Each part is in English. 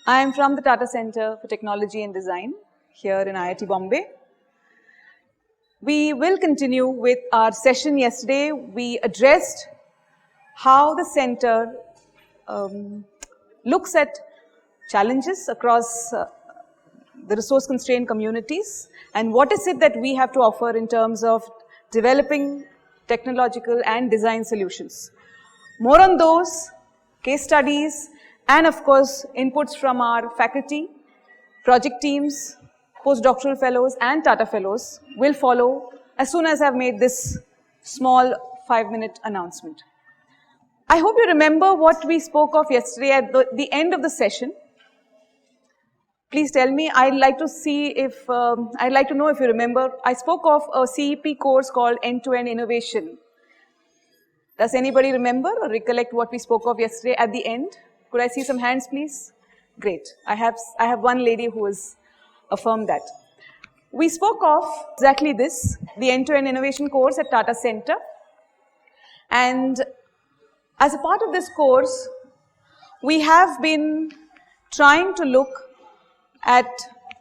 I am from the Tata Center for Technology and Design here in IIT Bombay. We will continue with our session yesterday. We addressed how the center looks at challenges across the resource-constrained communities and what is it that we have to offer in terms of developing technological and design solutions. More on those, case studies, and of course, inputs from our faculty, project teams, postdoctoral fellows, and Tata fellows will follow as soon as I've made this small 5-minute announcement. I hope you remember what we spoke of yesterday at the end of the session. Please tell me. I'd like to know if you remember. I spoke of a CEP course called End-to-End Innovation. Does anybody remember or recollect what we spoke of yesterday at the end? Could I see some hands, please? Great. I have one lady who has affirmed that. We spoke of exactly this, the End-to-End Innovation course at Tata Center. And as a part of this course, we have been trying to look at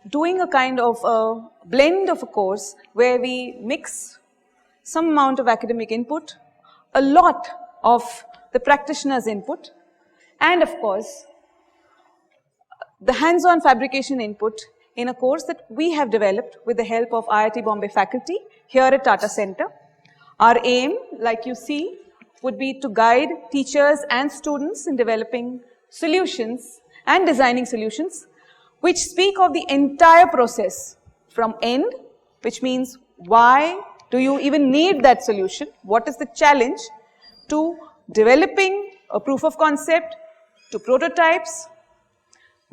doing a kind of a blend of a course where we mix some amount of academic input, a lot of the practitioner's input, and of course, the hands-on fabrication input in a course that we have developed with the help of IIT Bombay faculty here at Tata Center. Our aim, like you see, would be to guide teachers and students in developing solutions and designing solutions which speak of the entire process from end, which means why do you even need that solution, what is the challenge, to developing a proof of concept, to prototypes,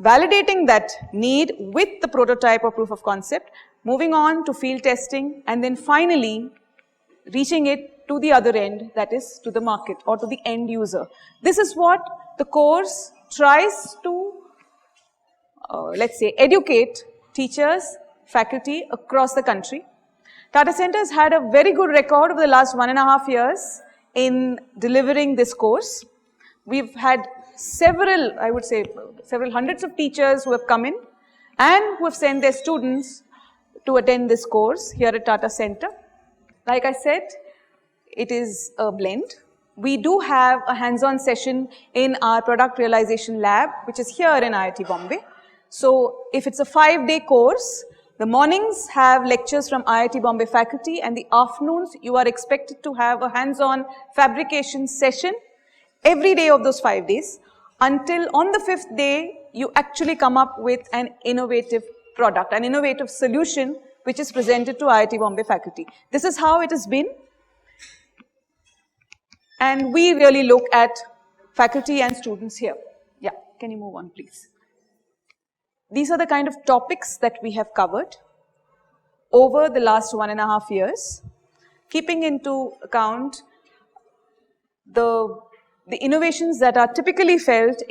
validating that need with the prototype or proof of concept, moving on to field testing, and then finally reaching it to the other end, that is to the market or to the end user. This is what the course tries to, let's say, educate teachers, faculty across the country. Tata Center has had a very good record over the last 1.5 years in delivering this course. We've had several, I would say, several hundreds of teachers who have come in and who have sent their students to attend this course here at Tata Center. Like I said, it is a blend. We do have a hands-on session in our product realization lab, which is here in IIT Bombay. So if it's a 5-day course, the mornings have lectures from IIT Bombay faculty, and the afternoons you are expected to have a hands-on fabrication session every day of those 5 days, until on the 5th day, you actually come up with an innovative product, an innovative solution, which is presented to IIT Bombay faculty. This is how it has been. And we really look at faculty and students here. Yeah, can you move on, please? These are the kind of topics that we have covered over the last 1.5 years, keeping into account the innovations that are typically felt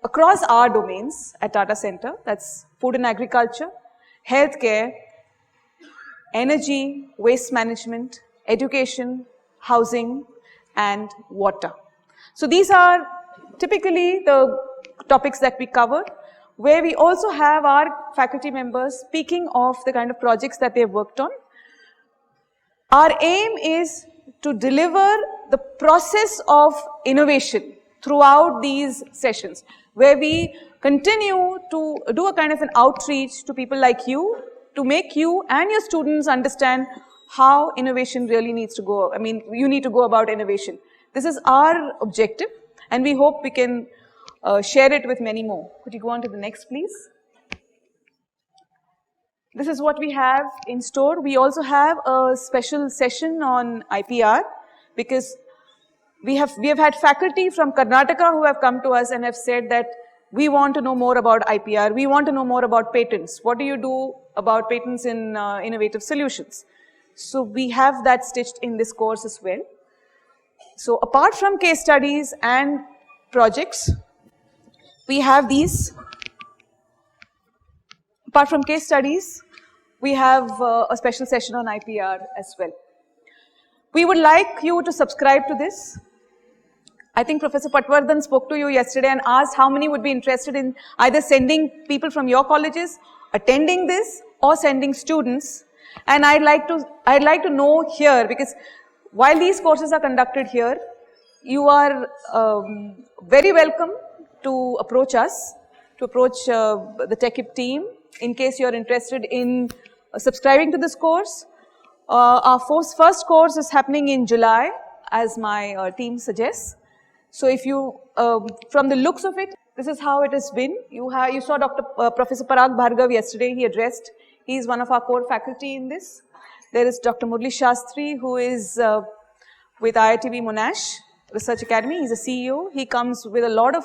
across our domains at Tata Center. That's food and agriculture, healthcare, energy, waste management, education, housing, and water. So these are typically the topics that we cover, where we also have our faculty members speaking of the kind of projects that they've worked on. Our aim is to deliver the process of innovation throughout these sessions, where we continue to do a kind of an outreach to people like you, to make you and your students understand how innovation really needs to go. I mean, you need to go about innovation. This is our objective, and we hope we can share it with many more. Could you go on to the next, please? This is what we have in store. We also have a special session on IPR, because we have had faculty from Karnataka who have come to us and have said that we want to know more about IPR, we want to know more about patents. What do you do about patents in innovative solutions? So we have that stitched in this course as well. So apart from case studies and projects, we have these. Apart from case studies, we have a special session on IPR as well. We would like you to subscribe to this. I think Professor Patwardhan spoke to you yesterday and asked how many would be interested in either sending people from your colleges, attending this, or sending students. And I'd like to know here, because while these courses are conducted here, you are very welcome to approach us, to approach the TechIP team in case you're interested in subscribing to this course. Our first course is happening in July, as my team suggests. So if you, from the looks of it, this is how it has been. You saw Professor Parag Bhargav yesterday, he addressed. He is one of our core faculty in this. There is Dr. Murli Shastri, who is with IITB Monash Research Academy. He's a CEO. He comes with a lot of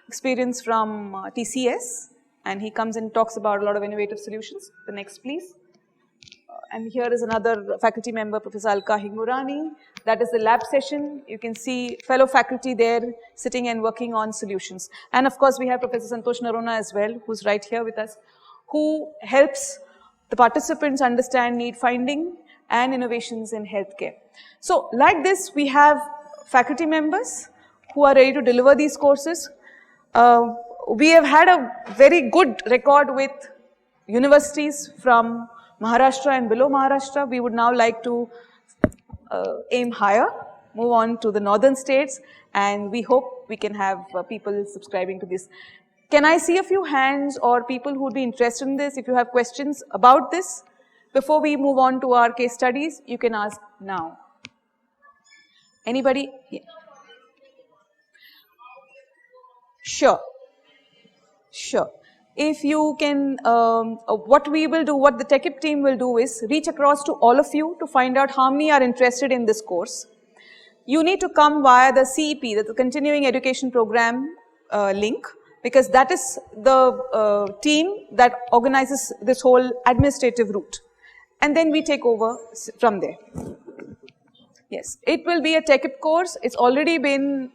experience from TCS, and he comes and talks about a lot of innovative solutions. The next, please. And here is another faculty member, Professor Alka Hingurani. That is the lab session. You can see fellow faculty there sitting and working on solutions. And of course, we have Professor Santosh Narona as well, who's right here with us, who helps the participants understand need finding and innovations in healthcare. So like this, we have faculty members who are ready to deliver these courses. We have had a very good record with universities from Maharashtra and below Maharashtra. We would now like to aim higher, move on to the northern states, and we hope we can have people subscribing to this. Can I see a few hands or people who would be interested in this? If you have questions about this, before we move on to our case studies, you can ask now. Anybody? Yeah. Sure. Sure. If you can, what we will do, what the TechIP team will do is reach across to all of you to find out how many are interested in this course. You need to come via the CEP, the Continuing Education Program link, because that is the team that organizes this whole administrative route. And then we take over from there. Yes, it will be a TechIP course. It's already been,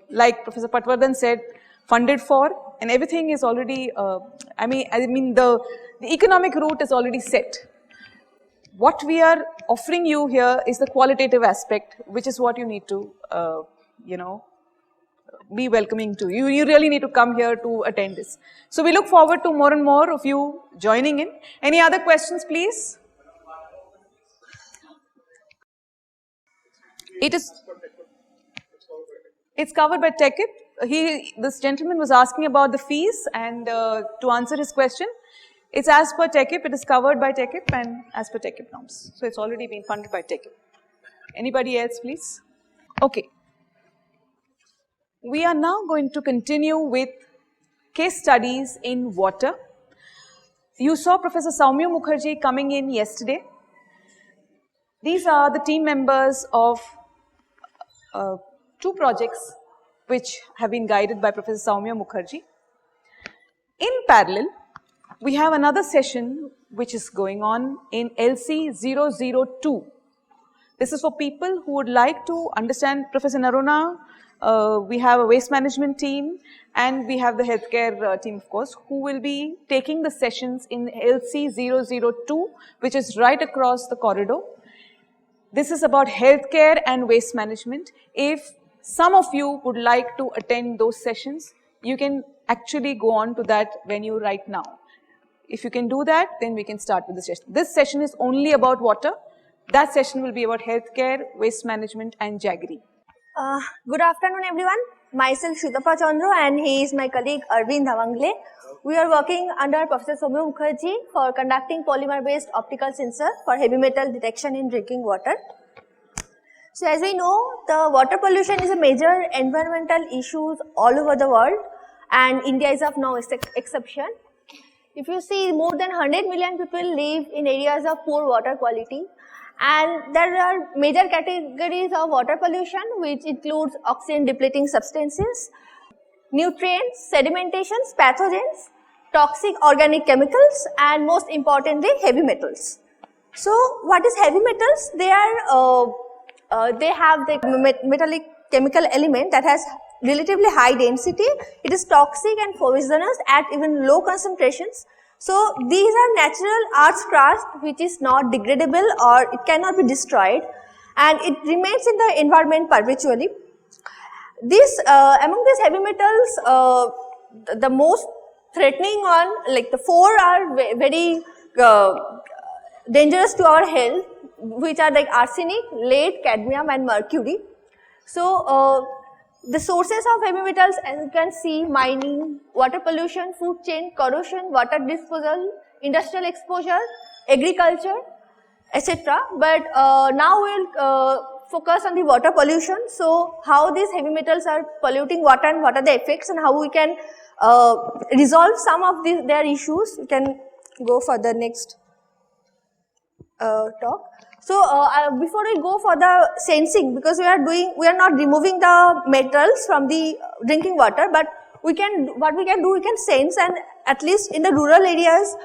like Professor Patwardhan said, funded for, and everything is already, I mean the economic route is already set. What we are offering you here is the qualitative aspect, which is what you need to, be welcoming to. You really need to come here to attend this. So we look forward to more and more of you joining in. Any other questions, please? It's covered by TechIP. This gentleman was asking about the fees, and to answer his question, it's as per TechIP, it is covered by TechIP and as per TechIP norms. So it's already been funded by TechIP. Anybody else, please? Okay. We are now going to continue with case studies in water. You saw Professor Soumya Mukherjee coming in yesterday. These are the team members of two projects which have been guided by Professor Soumya Mukherjee. In parallel, we have another session which is going on in LC002. This is for people who would like to understand Professor Narona. We have a waste management team, and we have the healthcare team, of course, who will be taking the sessions in LC002, which is right across the corridor. This is about healthcare and waste management. If some of you would like to attend those sessions, you can actually go on to that venue right now. If you can do that, then we can start with the session. This session is only about water. That session will be about healthcare, waste management, and Jaggery. Good afternoon, everyone. Myself Shutapa Chandra, and he is my colleague Arvind Dhawangle. We are working under Professor Soumya Mukherjee for conducting polymer-based optical sensor for heavy metal detection in drinking water. So as we know, the water pollution is a major environmental issue all over the world, and India is of no exception. If you see, more than 100 million people live in areas of poor water quality, and there are major categories of water pollution, which includes oxygen depleting substances, nutrients, sedimentations, pathogens, toxic organic chemicals, and most importantly, heavy metals. So what is heavy metals? They have the metallic chemical element that has relatively high density. It is toxic and poisonous at even low concentrations. So these are natural earth crust which is not degradable or it cannot be destroyed, and it remains in the environment perpetually. This among these heavy metals, the most threatening one, like the 4 are very dangerous to our health, which are like arsenic, lead, cadmium and mercury. So the sources of heavy metals, as you can see, mining, water pollution, food chain, corrosion, water disposal, industrial exposure, agriculture, etc. But now we'll focus on the water pollution. So how these heavy metals are polluting water and what are the effects and how we can resolve some of their issues. We can go for the next talk. So before we go for the sensing, because we are not removing the metals from the drinking water, but we can sense, and at least in the rural areas,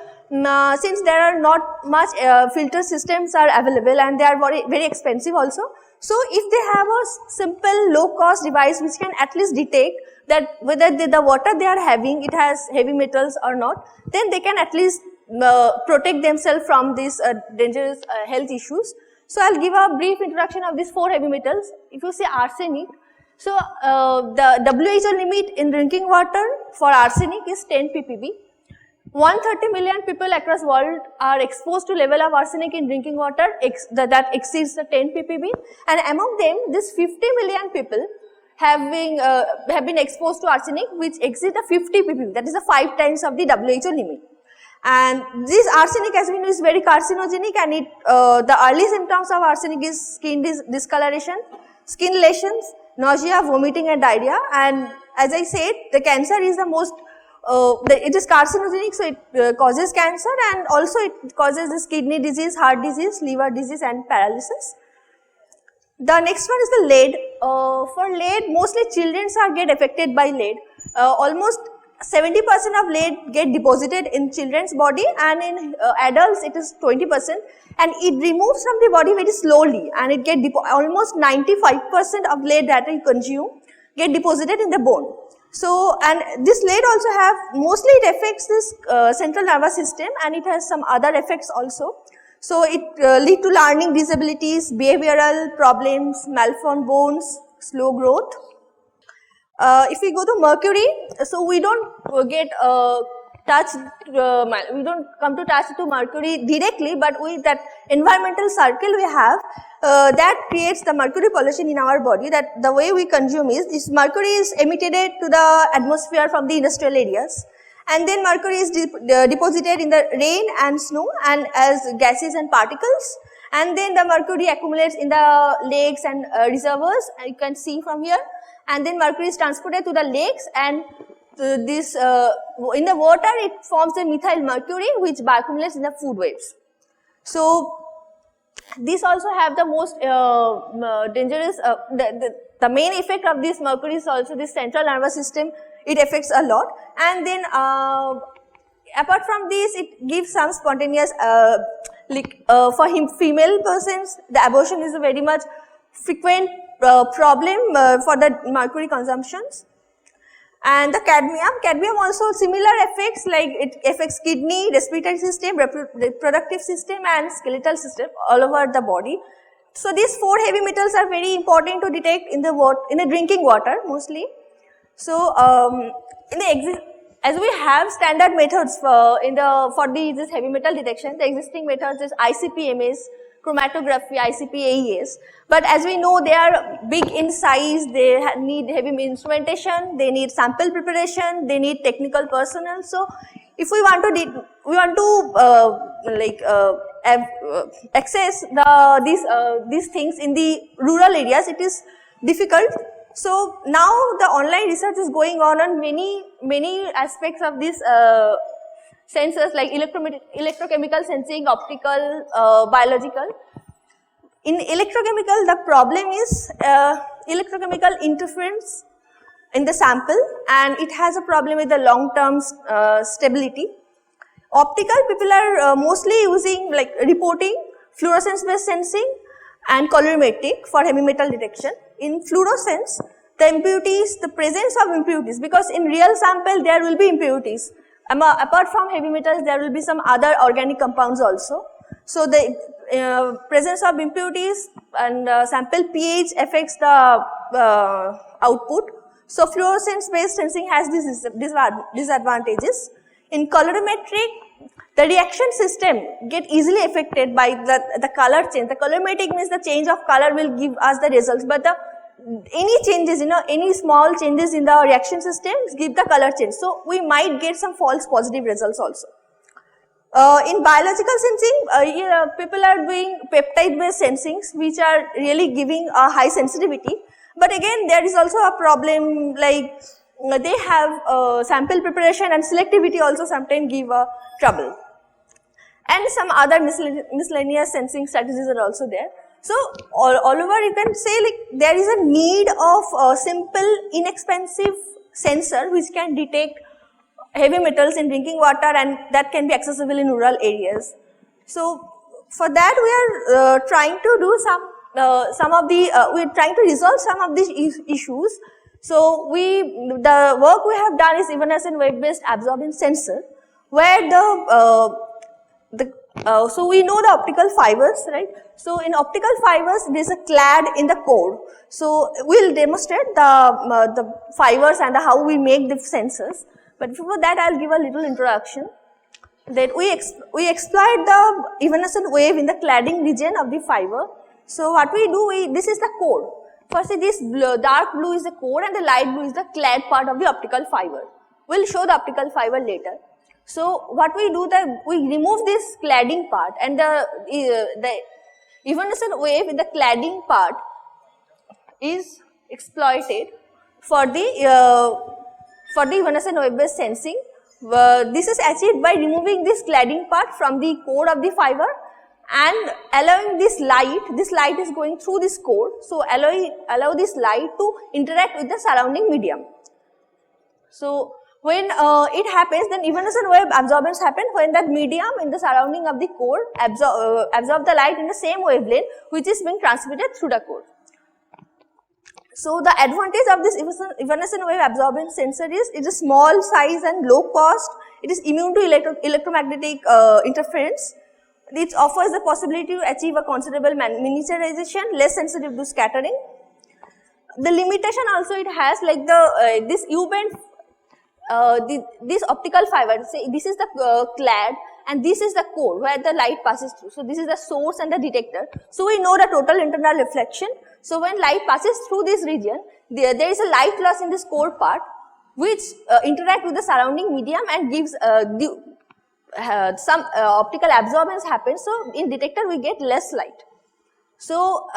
since there are not much filter systems are available and they are very expensive also. So if they have a simple low cost device which can at least detect that whether the water they are having, it has heavy metals or not, then they can at least protect themselves from these dangerous health issues. So I'll give a brief introduction of these 4 heavy metals. If you say arsenic, so the WHO limit in drinking water for arsenic is 10 ppb. 130 million people across world are exposed to level of arsenic in drinking water that exceeds the 10 ppb, and among them this 50 million people have been exposed to arsenic which exceeds the 50 ppb, that is the 5 times of the WHO limit. And this arsenic, as we know, is very carcinogenic, and the early symptoms of arsenic is skin discoloration, skin lesions, nausea, vomiting and diarrhea. And as I said, the cancer is the most it is carcinogenic, so it causes cancer, and also it causes this kidney disease, heart disease, liver disease and paralysis. The next one is the lead. For lead, mostly children get affected by lead. Almost 70% of lead get deposited in children's body, and in adults it is 20%, and it removes from the body very slowly, and it get almost 95% of lead that you consume get deposited in the bone. So, and this lead also have, mostly it affects this central nervous system, and it has some other effects also. So it lead to learning disabilities, behavioral problems, malformed bones, slow growth. If we go to mercury, so we don't get we don't come to touch to mercury directly, but with that environmental circle we have, that creates the mercury pollution in our body. That the way we consume is, this mercury is emitted to the atmosphere from the industrial areas, and then mercury is deposited in the rain and snow and as gases and particles, and then the mercury accumulates in the lakes and reservoirs, and you can see from here, and then mercury is transported to the lakes, and this in the water it forms the methyl mercury which bioaccumulates in the food waves. So these also have the most dangerous, the main effect of this mercury is also this central nervous system, it affects a lot. And then apart from this, it gives some spontaneous, for female persons, the abortion is a very much frequent problem for the mercury consumptions. And the cadmium also similar effects, like it affects kidney, respiratory system, reproductive system and skeletal system all over the body. So these 4 heavy metals are very important to detect in the drinking water mostly. So as we have standard methods for this heavy metal detection, the existing methods is ICP-MS, chromatography, ICP-AES. But as we know, they are big in size, they need heavy instrumentation, they need sample preparation, they need technical personnel. So if we want to access these things in the rural areas, it is difficult. So now the online research is going on many aspects of this sensors, like electrochemical sensing, optical, biological. In electrochemical, the problem is electrochemical interference in the sample, and it has a problem with the long-term stability. Optical, people are mostly using like reporting, fluorescence-based sensing and colorimetric for heavy metal detection. In fluorescence, the impurities, the presence of impurities, because in real sample there will be impurities. Apart from heavy metals, there will be some other organic compounds also. So the presence of impurities and sample pH affects the output. So fluorescence based sensing has these disadvantages. In colorimetric, the reaction system get easily affected by the color change. The colorimetric means the change of color will give us the results, but any changes, any small changes in the reaction system give the color change. So we might get some false positive results also. In biological sensing, people are doing peptide based sensings which are really giving a high sensitivity. But again, there is also a problem like they have sample preparation and selectivity also sometimes give trouble. And some other miscellaneous sensing strategies are also there. So all over you can say like there is a need of a simple inexpensive sensor which can detect heavy metals in drinking water and that can be accessible in rural areas. So for that we are trying to do we are trying to resolve some of these issues. So the work we have done is evanescent wave based absorbance sensor, where so we know the optical fibers, right? So in optical fibers there is a clad in the core. So we will demonstrate the fibers and how we make the sensors. But before that I will give a little introduction. That we exploit the evanescent wave in the cladding region of the fiber. So what we do, this is the core. First, this dark blue is the core and the light blue is the clad part of the optical fiber. We will show the optical fiber later. So what we do, we remove this cladding part and the evanescent wave in the cladding part is exploited for the evanescent wave based sensing. This is achieved by removing this cladding part from the core of the fiber and allowing this light is going through this core, so allow this light to interact with the surrounding medium. So when it happens, then evanescent wave absorbance happens when that medium in the surrounding of the core absorb the light in the same wavelength which is being transmitted through the core. So the advantage of this evanescent wave absorbance sensor is it is small size and low cost. It is immune to electromagnetic interference. It offers the possibility to achieve a considerable miniaturization, less sensitive to scattering. The limitation also it has like this U-bend, this optical fiber, say this is the clad and this is the core where the light passes through. So this is the source and the detector. So we know the total internal reflection. So when light passes through this region, there is a light loss in this core part which interact with the surrounding medium and gives some optical absorbance happens. So in detector we get less light. So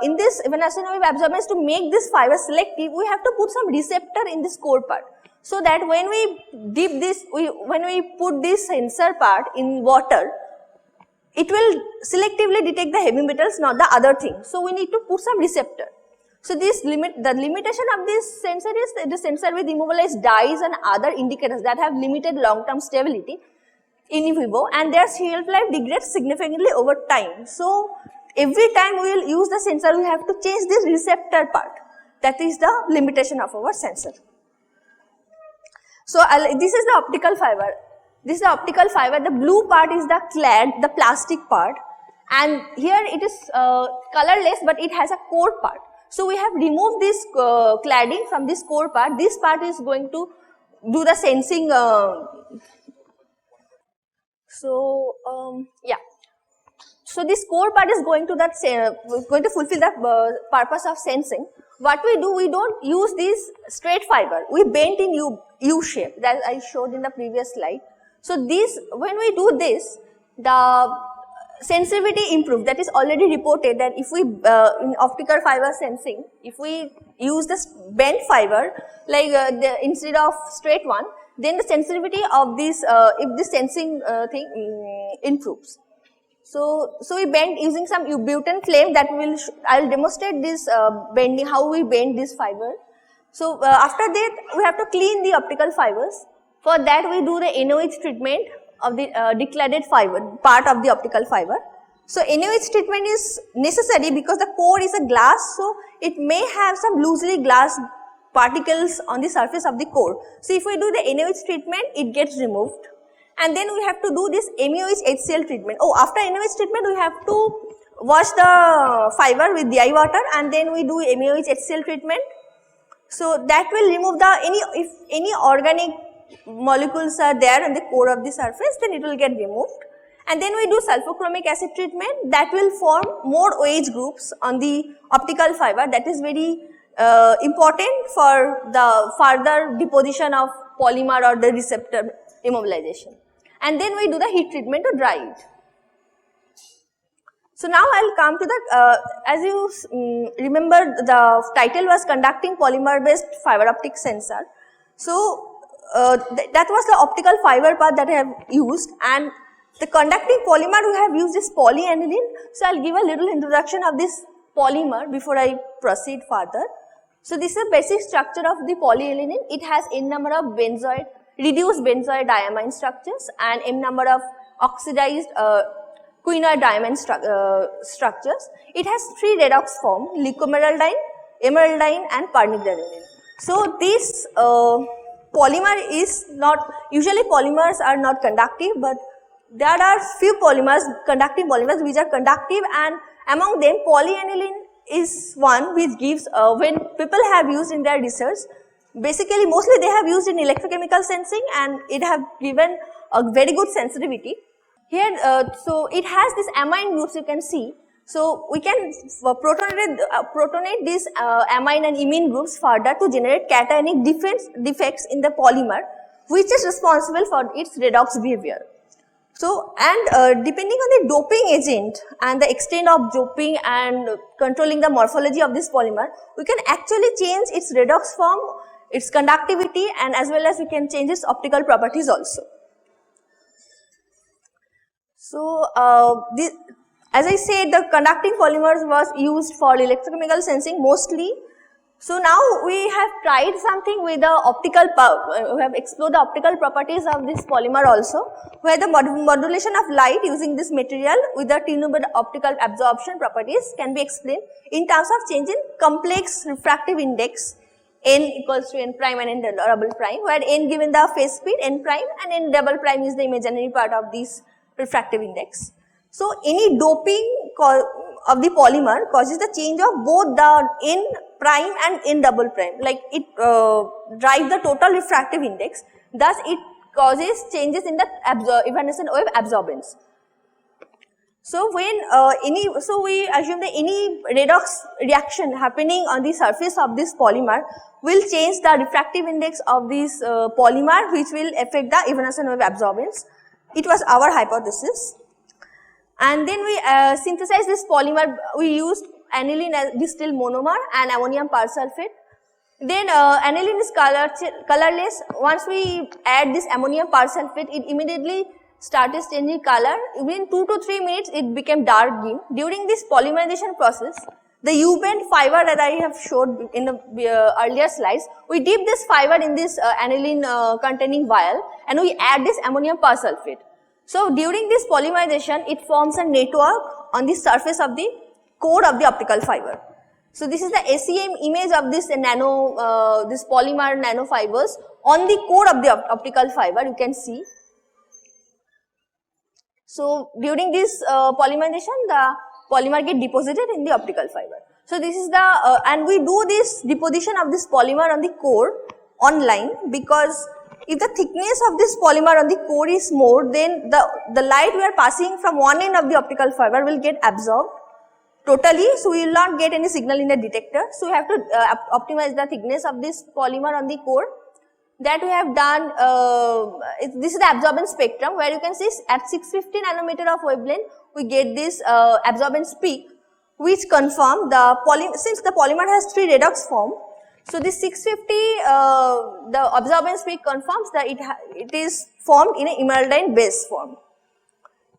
in this evanescent wave absorbance, to make this fiber selective, we have to put some receptor in this core part. So that when we dip this, when we put this sensor part in water, it will selectively detect the heavy metals, not the other thing. So we need to put some receptor. So the limitation of this sensor is the sensor with immobilized dyes and other indicators that have limited long-term stability in vivo, and their shelf life degrades significantly over time. So every time we will use the sensor, we have to change this receptor part. That is the limitation of our sensor. So this is the optical fiber. This is the optical fiber. The blue part is the clad, the plastic part, and here it is colorless, but it has a core part. So we have removed this cladding from this core part. This part is going to do the sensing. So this core part is going to fulfill the purpose of sensing. What we do, we don't use this straight fiber. We bend in U shape that I showed in the previous slide. So when we do this, the sensitivity improves. That is already reported that if we in optical fiber sensing, if we use this bent fiber like instead of straight one, then the sensitivity of this if this sensing thing improves. So we bend using some butane flame that I will demonstrate this bending, how we bend this fiber. So after that we have to clean the optical fibers. For that we do the NOH treatment of the decladded fiber, part of the optical fiber. So NOH treatment is necessary because the core is a glass, so it may have some loosely glass particles on the surface of the core. So if we do the NOH treatment, it gets removed. And then we have to do this MEOH HCl treatment. After NOH treatment, we have to wash the fiber with DI water and then we do MAOH HCl treatment. So that will remove if any organic molecules are there in the core of the surface, then it will get removed. And then we do sulfochromic acid treatment that will form more OH groups on the optical fiber. That is very important for the further deposition of polymer or the receptor immobilization. And then we do the heat treatment to dry it. So now I'll come to the, as you remember, the title was conducting polymer based fiber optic sensor. So that was the optical fiber part that I have used, and the conducting polymer we have used is polyaniline. So I'll give a little introduction of this polymer before I proceed further. So this is the basic structure of the polyaniline. It has n number of reduced benzoid diamine structures and m number of oxidized quinoid diamine structures. It has 3 redox forms: leucomeraldine, emeraldine and pernigranulin. So this polymer is not, usually polymers are not conductive, but there are few polymers, conducting polymers, which are conductive, and among them polyaniline is one which gives, when people have used in their research, basically mostly they have used in electrochemical sensing and it have given a very good sensitivity. Here, so it has this amine groups you can see. So we can protonate these amine and imine groups further to generate cationic defects in the polymer, which is responsible for its redox behavior. So, and depending on the doping agent and the extent of doping and controlling the morphology of this polymer, we can actually change its redox form, its conductivity, and as well as we can change its optical properties also. So, as I said, the conducting polymers was used for electrochemical sensing mostly. So now we have tried something with the optical, we have explored the optical properties of this polymer also, where the modulation of light using this material with the tunable optical absorption properties can be explained in terms of change in complex refractive index n equals to n prime and n double prime, where n given the phase speed n prime and n double prime is the imaginary part of this refractive index. So any doping of the polymer causes the change of both the n prime and n double prime, like it drives the total refractive index, thus it causes changes in the evanescent wave absorbance. So when so we assume that any redox reaction happening on the surface of this polymer will change the refractive index of this polymer, which will affect the evanescent wave absorbance. It was our hypothesis. And then we synthesized this polymer. We used aniline as distill monomer and ammonium persulfate. Then aniline is colorless. Once we add this ammonium persulfate, it immediately started changing color. Within 2 to 3 minutes, it became dark green. During this polymerization process, the U-bend fiber that I have showed in the earlier slides, we dip this fiber in this aniline containing vial and we add this ammonium persulfate. So during this polymerization, it forms a network on the surface of the core of the optical fiber. So this is the SEM image of this this polymer nanofibers on the core of the optical fiber, you can see. So during this polymerization, the polymer get deposited in the optical fiber. So this is the, and we do this deposition of this polymer on the core online, because if the thickness of this polymer on the core is more, then the light we are passing from one end of the optical fiber will get absorbed totally, so we will not get any signal in the detector. So we have to optimize the thickness of this polymer on the core. That we have done, this is the absorbance spectrum, where you can see at 650 nanometer of wavelength, we get this absorbance peak, which confirm since the polymer has 3 redox form. So this 650, the absorbance peak confirms that it is formed in an emeraldine base form.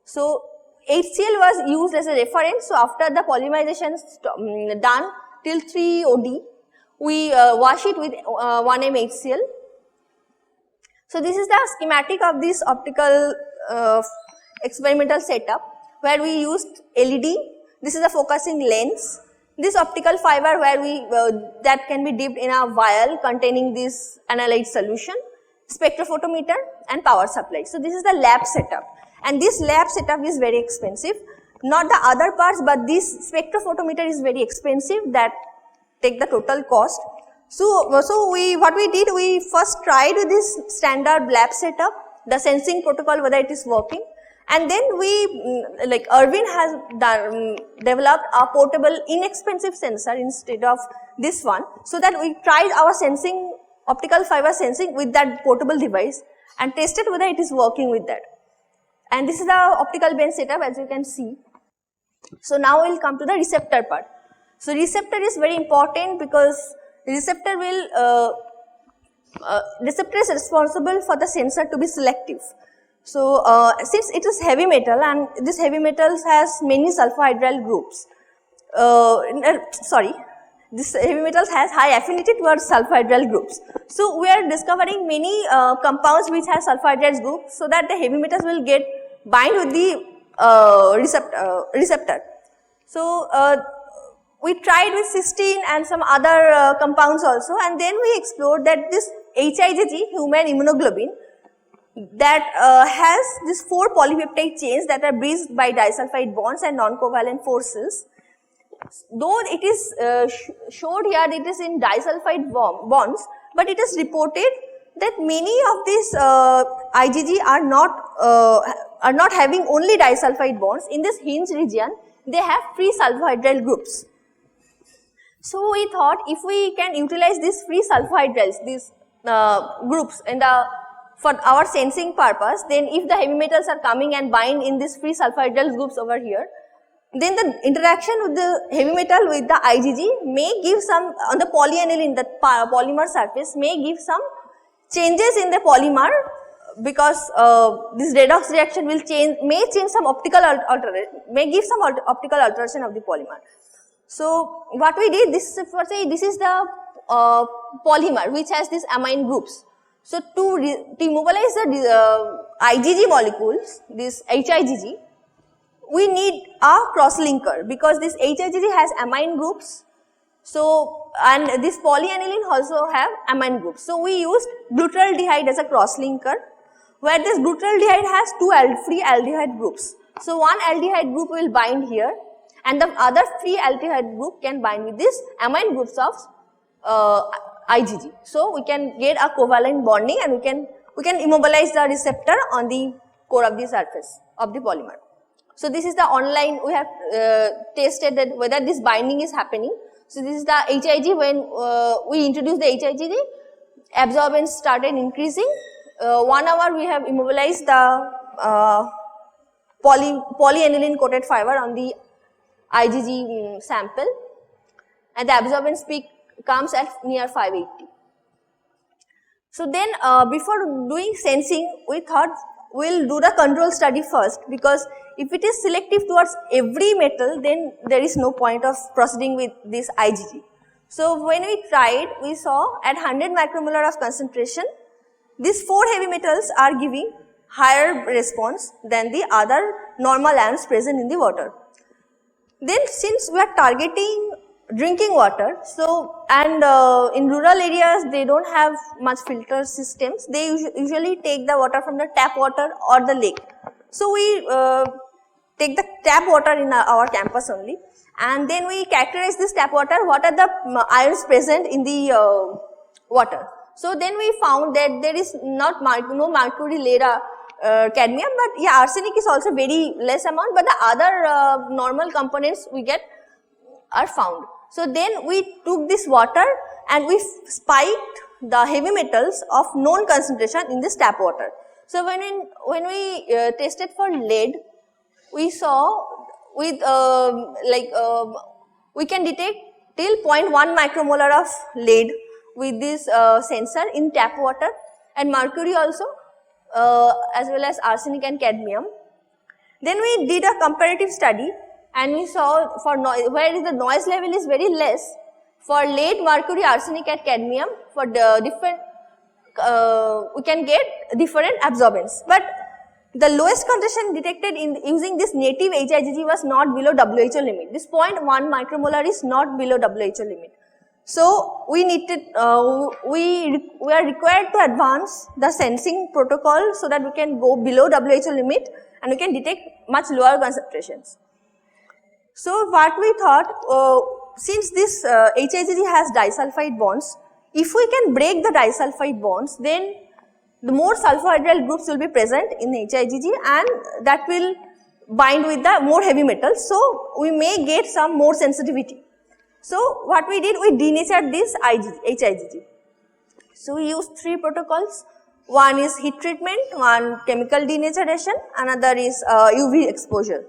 So HCl was used as a reference. So after the polymerization done till 3 OD, we wash it with 1M HCl. So this is the schematic of this optical experimental setup, where we used LED. This is the focusing lens. This optical fiber where we that can be dipped in a vial containing this analyte solution, spectrophotometer and power supply. So this is the lab setup, and this lab setup is very expensive. Not the other parts, but this spectrophotometer is very expensive, that take the total cost. So what we did, we first tried with this standard lab setup, the sensing protocol, whether it is working. And then we, like Arvind has developed a portable inexpensive sensor instead of this one, so that we tried our sensing, optical fiber sensing with that portable device and tested whether it is working with that. And this is the optical bench setup, as you can see. So now we will come to the receptor part. So receptor is very important because receptor is responsible for the sensor to be selective. So since it is heavy metal, and this heavy metals has many sulfhydryl groups, this heavy metals has high affinity towards sulfhydryl groups. So we are discovering many compounds which have sulfhydryl groups, so that the heavy metals will get bind with the receptor. So we tried with cysteine and some other compounds also, and then we explored that this HIGG, human immunoglobulin, that has these 4 polypeptide chains that are bridged by disulfide bonds and non-covalent forces. Though it is showed here that it is in disulfide bonds, but it is reported that many of these IgG are not having only disulfide bonds. In this hinge region, they have free sulfhydryl groups. So we thought, if we can utilize these free sulfhydryls, these groups for our sensing purpose, then if the heavy metals are coming and bind in these free sulfhydryl groups over here, then the interaction with the heavy metal with the IgG may give some, on the polyaniline, the polymer surface, may give some changes in the polymer, because this redox reaction will may change some optical may give some optical alteration of the polymer. So what we did, this is the polymer which has these amine groups. So to immobilize the IgG molecules, this HIGG, we need a cross-linker, because this HIGG has amine groups. So, and this polyaniline also have amine groups. So we used glutyraldehyde as a cross-linker, where this glutyraldehyde has 2 free aldehyde groups. So one aldehyde group will bind here, and the other free aldehyde group can bind with this amine groups of IgG. So we can get a covalent bonding, and we can immobilize the receptor on the core of the surface of the polymer. So this is the online, we have tested that whether this binding is happening. So this is the HIG. When we introduced the HIG, absorbance started increasing. 1 hour we have immobilized the polyaniline coated fiber on the IgG sample, and the absorbance peak comes at near 580. So then before doing sensing, we thought we'll do the control study first, because if it is selective towards every metal, then there is no point of proceeding with this IgG. So when we tried, we saw at 100 micromolar of concentration, these 4 heavy metals are giving higher response than the other normal ions present in the water. Then since we are targeting drinking water, so and in rural areas they don't have much filter systems, they usually take the water from the tap water or the lake. So we take the tap water in our campus only, and then we characterize this tap water, what are the ions present in the water. So then we found that there is no mercury, lead, cadmium, but yeah, arsenic is also very less amount, but the other normal components we get are found. So then we took this water and we spiked the heavy metals of known concentration in this tap water. So when we tested for lead, we saw with we can detect till 0.1 micromolar of lead with this sensor in tap water, and mercury also, as well as arsenic and cadmium. Then we did a comparative study, and we saw for where the noise level is very less, for lead, mercury, arsenic and cadmium, for the different we can get different absorbance. But the lowest concentration detected in using this native HIGG was not below WHO limit. This 0.1 micromolar is not below WHO limit. So we need to, we are required to advance the sensing protocol so that we can go below WHO limit and we can detect much lower concentrations. So what we thought, since this HIGG has disulfide bonds, if we can break the disulfide bonds, then the more sulfhydryl groups will be present in HIGG and that will bind with the more heavy metals. So we may get some more sensitivity. So what we did, we denatured this HIGG. So we used 3 protocols. One is heat treatment, one chemical denaturation, another is UV exposure.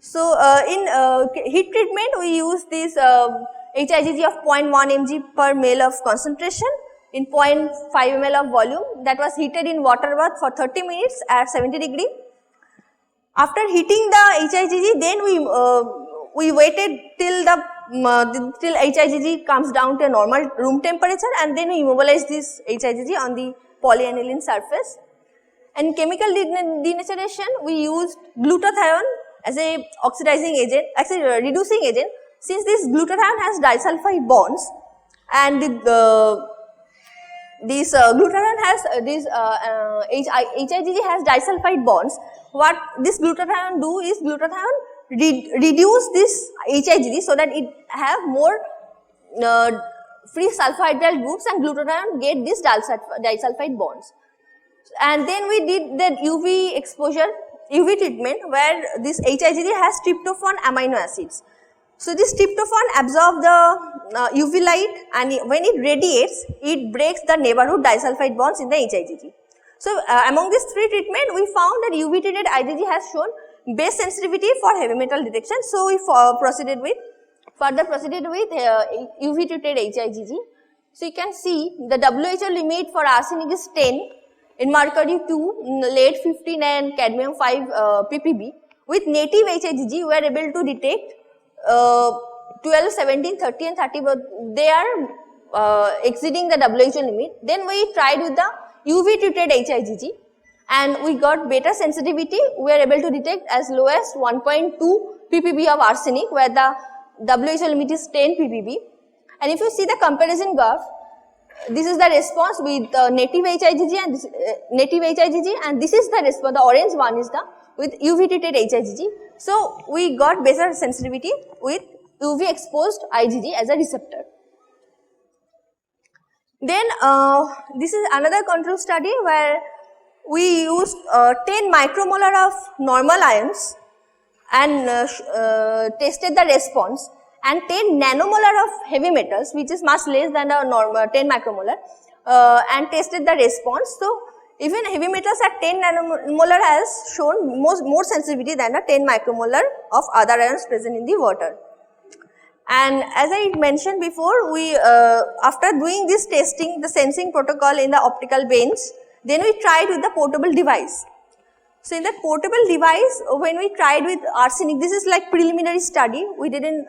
So in heat treatment, we use this HIGG of 0.1 mg per ml of concentration in 0.5 ml of volume that was heated in water bath for 30 minutes at 70 degree. After heating the HIGG, then we waited till till HIGG comes down to a normal room temperature, and then we immobilize this HIGG on the polyaniline surface. And chemical denaturation, we used glutathione as a oxidizing agent, actually reducing agent. Since this glutathione has disulfide bonds and this glutathione has HIGG has disulfide bonds, what this glutathione do is glutathione reduce this HIGG so that it have more free sulfhydryl groups, and glutathione get this disulfide bonds. And then we did the UV exposure, UV treatment, where this HIGG has tryptophan amino acids. So this tryptophan absorbs the UV light, and when it radiates, it breaks the neighborhood disulfide bonds in the HIGG. So among these 3 treatments, we found that UV treated IgG has shown best sensitivity for heavy metal detection. So we further proceeded with UV treated HIGG. So you can see the WHO limit for arsenic is 10, in mercury 2, lead 15 and cadmium 5 ppb. With native HIGG, we are able to detect 12, 17, 30 and 30, but they are exceeding the WHO limit. Then we tried with the UV treated HIGG and we got better sensitivity. We are able to detect as low as 1.2 ppb of arsenic, where the WHO limit is 10 ppb. And if you see the comparison graph, this is the response with native HIGG and this is the response. The orange one is the with UV treated HIGG. So we got better sensitivity with UV exposed IgG as a receptor. Then this is another control study where we used 10 micromolar of normal ions and tested the response, and 10 nanomolar of heavy metals, which is much less than the normal 10 micromolar, and tested the response. So even heavy metals at 10 nanomolar has shown more sensitivity than the 10 micromolar of other ions present in the water. And as I mentioned before, we after doing this testing, the sensing protocol in the optical bench, then we tried with the portable device. So in that portable device, when we tried with arsenic, this is like preliminary study, we didn't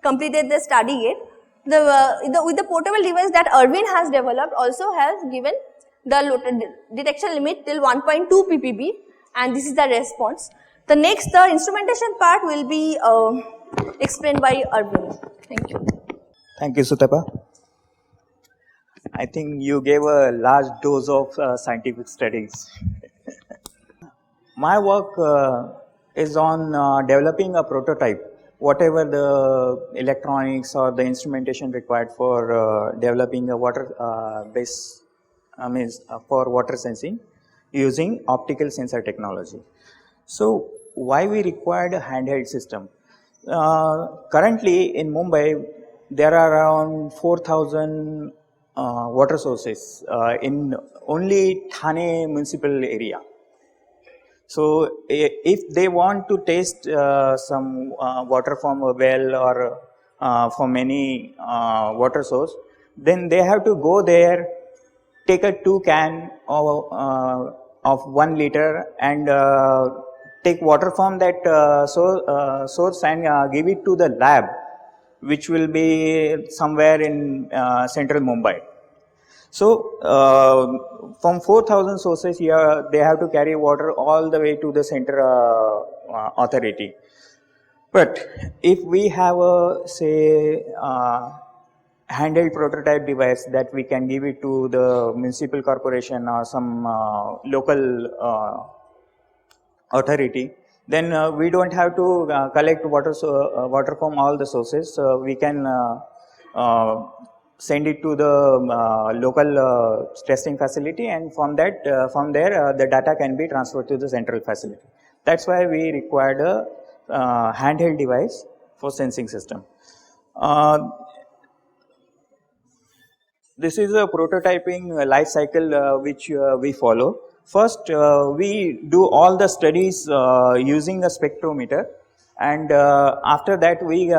completed the study yet. With the portable device that Arvind has developed also has given the detection limit till 1.2 ppb, and this is the response. The next, the instrumentation part will be explained by Arvind. Thank you. Thank you, Sutapa. I think you gave a large dose of scientific studies. My work is on developing a prototype, whatever the electronics or the instrumentation required for developing a water for water sensing using optical sensor technology. So why we required a handheld system? Currently in Mumbai, there are around 4,000 water sources in only Thane municipal area. So if they want to test some water from a well or from any water source, then they have to go there, take a 2 can of 1 liter and take water from that source and give it to the lab, which will be somewhere in central Mumbai. So from 4,000 sources here, they have to carry water all the way to the center authority. But if we have a say handheld prototype device that we can give it to the municipal corporation or some local authority, then we don't have to collect water from all the sources. We can send it to the local testing facility, and from there the data can be transferred to the central facility. That's why we required a handheld device for sensing system. This is a prototyping life cycle which we follow. First, we do all the studies using a spectrometer, and after that we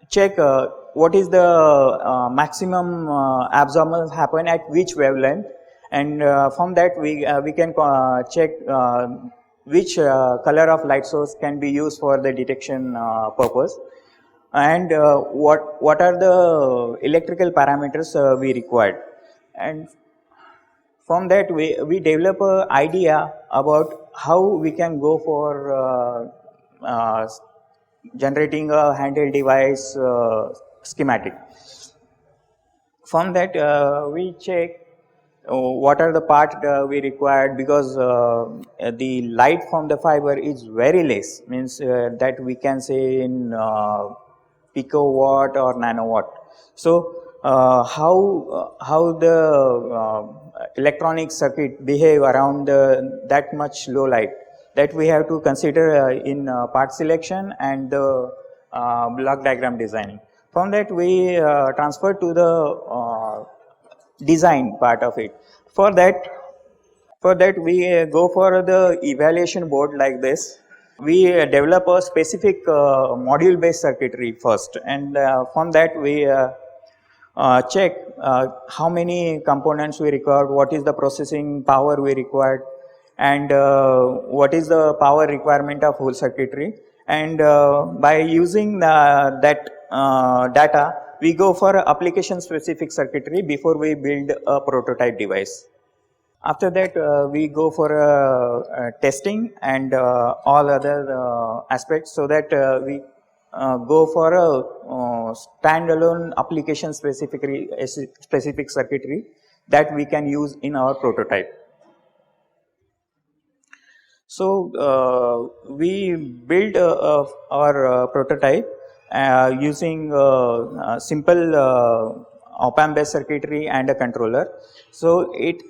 check what is the maximum absorbance happen at which wavelength, and from that we can check which color of light source can be used for the detection purpose, and what are the electrical parameters we required, and from that we develop an idea about how we can go for generating a handheld device schematic. From that we check what are the parts we required, because the light from the fiber is very less, means that we can say in picowatt or nanowatt. So how the electronic circuit behave around that much low light, that we have to consider in part selection and the block diagram designing. From that we transfer to the design part of it. For that we go for the evaluation board like this. We develop a specific module based circuitry first, and from that we check how many components we require, what is the processing power we required, and what is the power requirement of whole circuitry, and by using that data we go for application specific circuitry before we build a prototype device. After that we go for testing and all other aspects, so that we go for a standalone application specific circuitry that we can use in our prototype. So we build our prototype using simple op-amp based circuitry and a controller. So it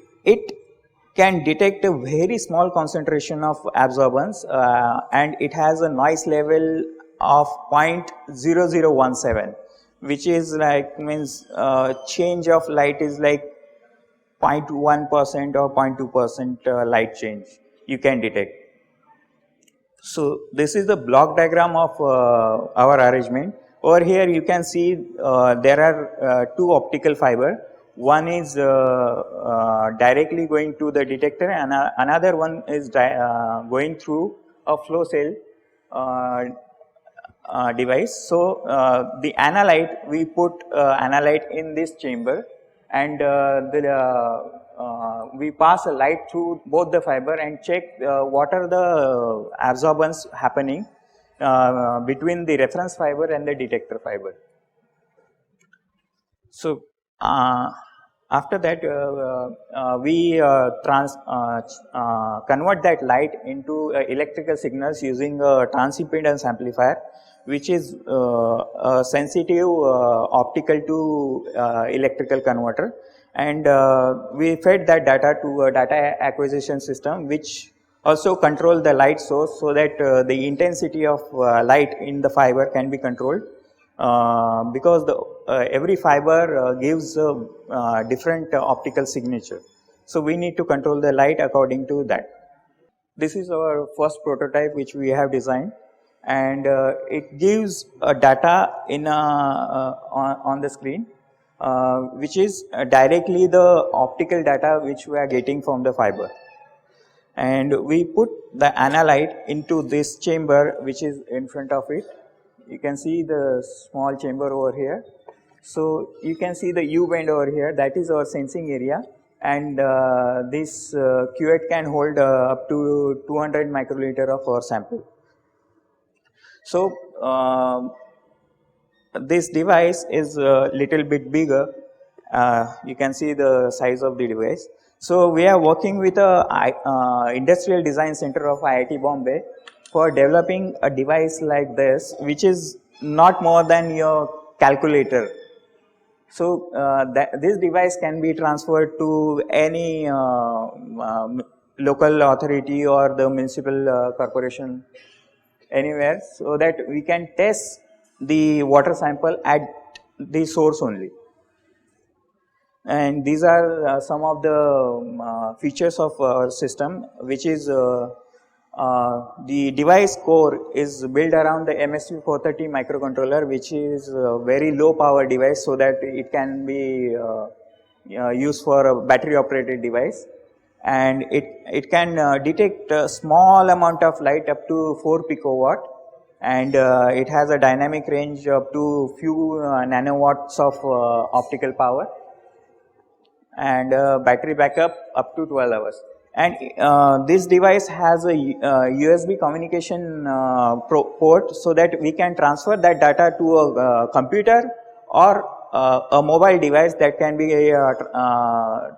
can detect a very small concentration of absorbance, and it has a noise level of 0.0017, which is like, means change of light is like 0.1% or 0.2% light change you can detect. So this is the block diagram of our arrangement. Over here you can see there are two optical fiber. One is directly going to the detector, and another one is going through a flow cell device. So the analyte, we put analyte in this chamber, and we pass a light through both the fiber and check what are the absorbance happening between the reference fiber and the detector fiber. So after that we convert that light into electrical signals using a transimpedance amplifier, which is a sensitive optical to electrical converter, and we fed that data to a data acquisition system which also control the light source, so that the intensity of light in the fiber can be controlled, because the every fiber gives a different optical signature. So we need to control the light according to that. This is our first prototype which we have designed, and it gives data in on the screen, which is directly the optical data which we are getting from the fiber. And we put the analyte into this chamber which is in front of it. You can see the small chamber over here. So you can see the U bend over here, that is our sensing area, and this cuvette can hold up to 200 microliter of our sample. So this device is a little bit bigger. You can see the size of the device. So we are working with a industrial design center of IIT Bombay, for developing a device like this, which is not more than your calculator. So this device can be transferred to any local authority or the municipal corporation, anywhere, so that we can test the water sample at the source only. And these are some of the features of our system, which is the device core is built around the MSP430 microcontroller, which is a very low power device, so that it can be used for a battery operated device, and it can detect a small amount of light up to 4 picowatt, and it has a dynamic range up to few nanowatts of optical power, and battery backup up to 12 hours. And this device has a USB communication port, so that we can transfer that data to a computer or a mobile device that can be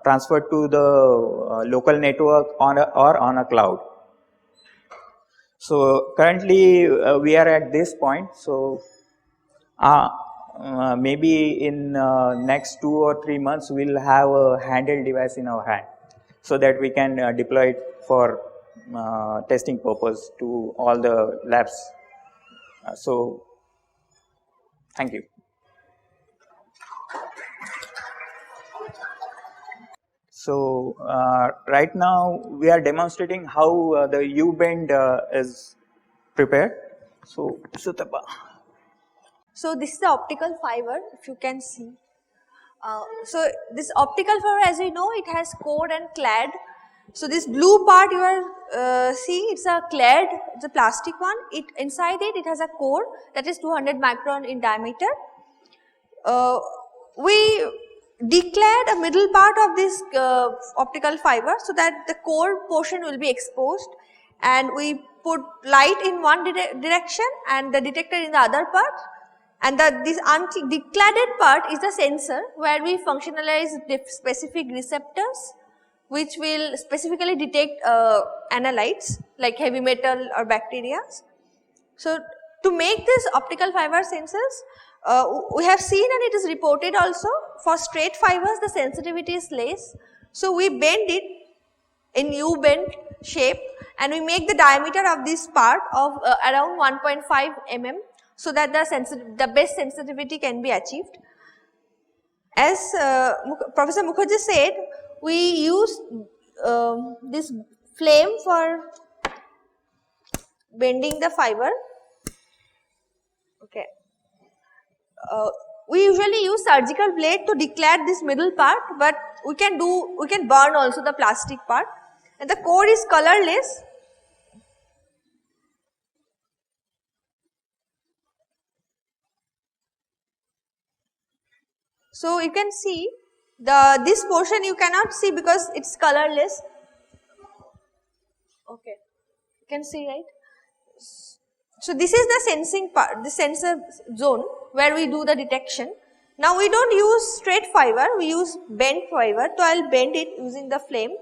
transferred to the local network or on a cloud. So currently we are at this point. So maybe in next 2 or 3 months we'll have a handheld device in our hand, so that we can deploy it for testing purpose to all the labs. So thank you. So right now we are demonstrating how the U-bend is prepared. So Sutapa. So this is the optical fiber, if you can see. So this optical fiber, as we know, it has core and clad. So this blue part you are seeing, it's a clad, it's a plastic one. Inside it has a core that is 200 micron in diameter. We declad a middle part of this optical fiber, so that the core portion will be exposed, and we put light in one direction and the detector in the other part. And this decladded part is the sensor, where we functionalize specific receptors which will specifically detect analytes like heavy metal or bacteria. So to make this optical fiber sensors, we have seen, and it is reported also, for straight fibers the sensitivity is less. So we bend it in U-bend shape, and we make the diameter of this part of around 1.5 mm. So that the best sensitivity can be achieved. As Professor Mukherjee said, we use this flame for bending the fiber. Okay. We usually use surgical blade to declad this middle part, but we can burn also the plastic part. And the core is colorless. So you can see this portion you cannot see because it's colorless. Okay, you can see, right? So this is the sensing part, the sensor zone where we do the detection. Now we don't use straight fiber, we use bent fiber. So I'll bend it using the flame.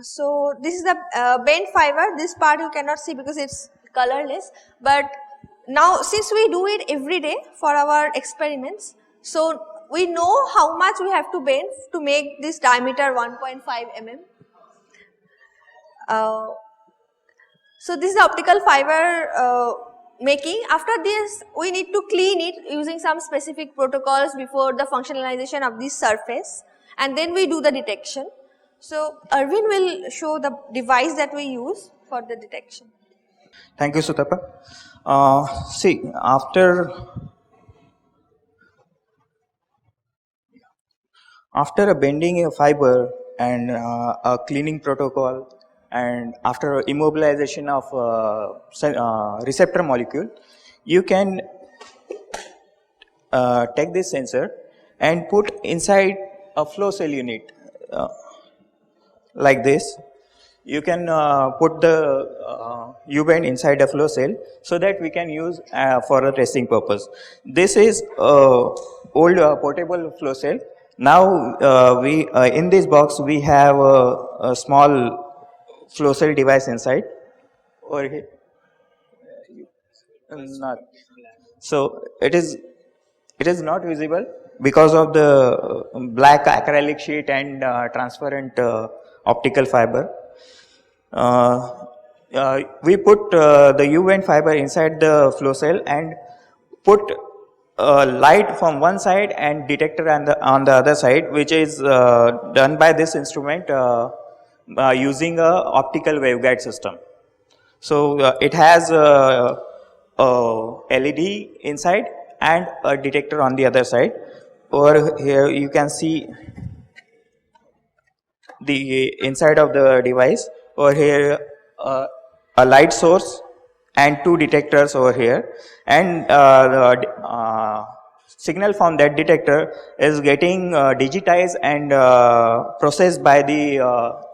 So this is the bent fiber. This part you cannot see because it's colorless, but now since we do it every day for our experiments, so we know how much we have to bend to make this diameter 1.5 mm. So this is the optical fiber making. After this we need to clean it using some specific protocols before the functionalization of this surface, and then we do the detection. So Arvind will show the device that we use for the detection. Thank you, Sutapa. See, after bending a fiber and a cleaning protocol, and after immobilization of receptor molecule, you can take this sensor and put inside a flow cell unit like this. You can put the U-bend inside a flow cell so that we can use for a testing purpose. This is old portable flow cell. Now we in this box we have a small flow cell device inside. Or here, not. So it is not visible because of the black acrylic sheet and transparent optical fiber. We put the U-bend fiber inside the flow cell and put light from one side and detector on the other side, which is done by this instrument using a optical waveguide system. So it has a LED inside and a detector on the other side. Over here you can see the inside of the device. Over here a light source and two detectors over here, and the signal from that detector is getting digitized and processed by the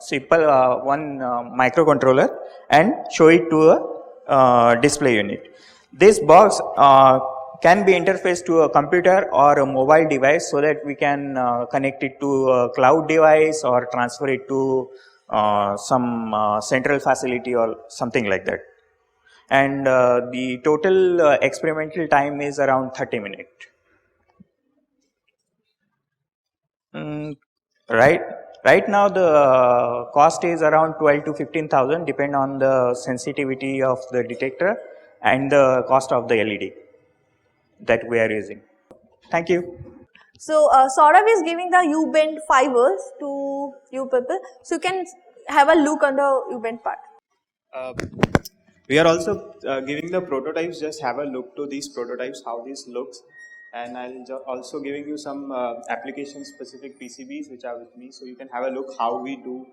simple one microcontroller and show it to a display unit. This box can be interfaced to a computer or a mobile device so that we can connect it to a cloud device or transfer it to some central facility or something like that. And the total experimental time is around 30 minutes. Right now the cost is around 12 to 15,000 depend on the sensitivity of the detector and the cost of the LED that we are using. Thank you. So Saurav is giving the U-bend fibers to you people. So you can have a look on the U-bend part. We are also giving the prototypes. Just have a look to these prototypes, how this looks. And I'll also giving you some application specific PCBs which are with me, so you can have a look how we do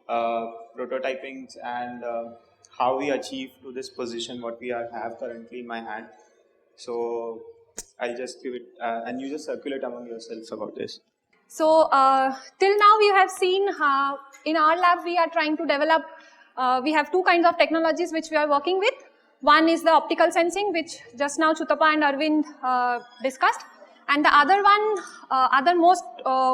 prototyping and how we achieve to this position what we have currently in my hand. So I'll just give it and you just circulate among yourselves about this. So till now we have seen in our lab we are trying to develop, we have two kinds of technologies which we are working with. One is the optical sensing, which just now Chutapa and Arvind discussed, and the other one,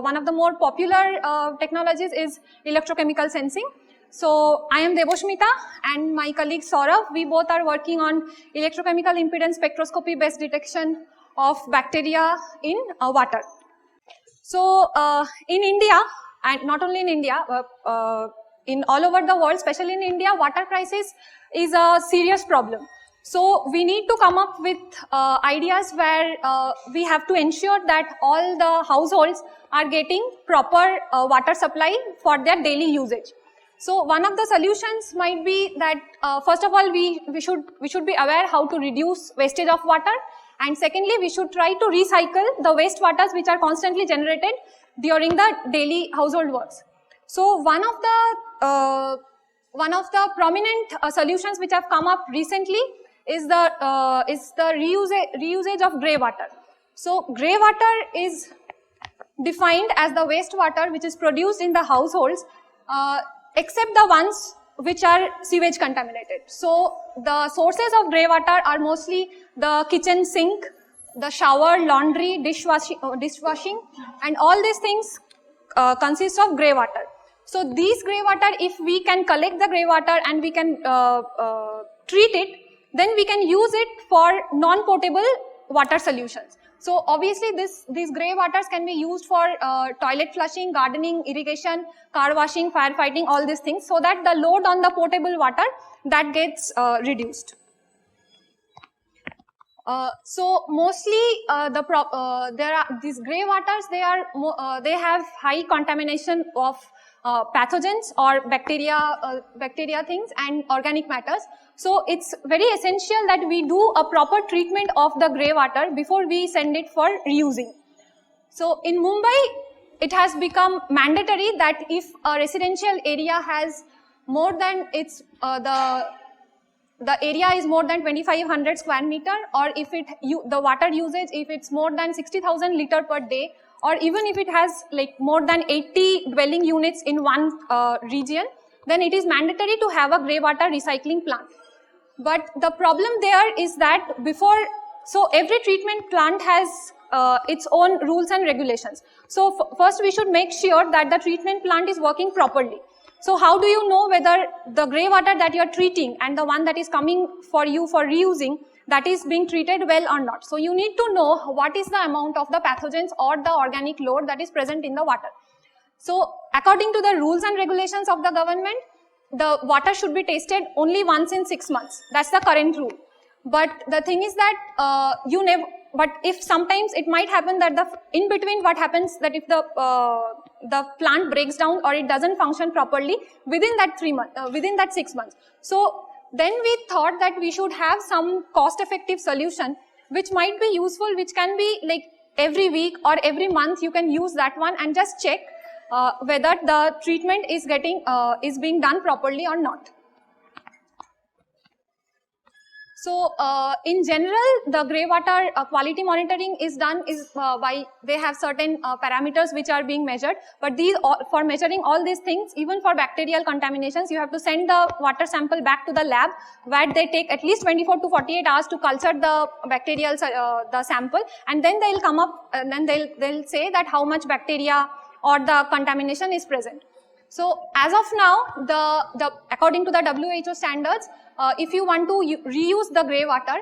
one of the more popular technologies is electrochemical sensing. So I am Deboshmita and my colleague Saurav, we both are working on electrochemical impedance spectroscopy based detection of bacteria in water. So in India, and not only in India, in all over the world, especially in India, water crisis is a serious problem. So we need to come up with ideas where we have to ensure that all the households are getting proper water supply for their daily usage. So one of the solutions might be that first of all we should be aware how to reduce wastage of water, and secondly we should try to recycle the waste waters which are constantly generated during the daily household works. So one of the prominent solutions which have come up recently is the reusage of grey water. So grey water is defined as the wastewater which is produced in the households except the ones which are sewage contaminated. So the sources of grey water are mostly the kitchen sink, the shower, laundry, dishwashing, and all these things consist of grey water. So these grey water, if we can collect the grey water and we can treat it, then we can use it for non-potable water solutions. So obviously these grey waters can be used for toilet flushing, gardening, irrigation, car washing, firefighting, all these things, so that the load on the potable water that gets reduced. So mostly there are these grey waters, they have high contamination of pathogens or bacteria things and organic matters. So it's very essential that we do a proper treatment of the grey water before we send it for reusing. So in Mumbai, it has become mandatory that if a residential area has more than its the the area is more than 2500 square meter, or if the water usage, if it's more than 60,000 liter per day, or even if it has like more than 80 dwelling units in one region, then it is mandatory to have a grey water recycling plant. But the problem there is that so every treatment plant has its own rules and regulations. So first we should make sure that the treatment plant is working properly. So how do you know whether the grey water that you are treating and the one that is coming for you for reusing, that is being treated well or not? So you need to know what is the amount of the pathogens or the organic load that is present in the water. So according to the rules and regulations of the government, the water should be tested only once in 6 months. That's the current rule. But the thing is that but if sometimes it might happen that in between what happens that if the plant breaks down or it doesn't function properly within that 6 months. So then we thought that we should have some cost-effective solution which might be useful, which can be like every week or every month you can use that one and just check whether the treatment is being done properly or not. So in general, the grey water quality monitoring is done by they have certain parameters which are being measured. But for measuring all these things, even for bacterial contaminations, you have to send the water sample back to the lab, where they take at least 24 to 48 hours to culture the bacterial the sample, and then they'll come up and then they'll say that how much bacteria or the contamination is present. So as of now, according to the WHO standards, if you want to reuse the grey water,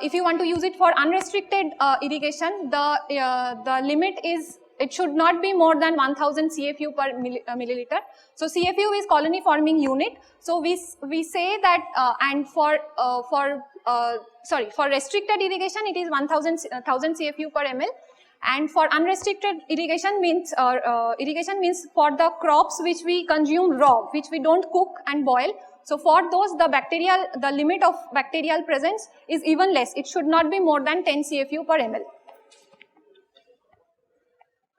if you want to use it for unrestricted irrigation, the limit is, it should not be more than 1000 CFU per milliliter. So CFU is colony forming unit. So we say that, and for restricted irrigation it is 1000 CFU per ml. And for unrestricted irrigation means for the crops which we consume raw, which we don't cook and boil. So for those, the limit of bacterial presence is even less. It should not be more than 10 CFU per ml.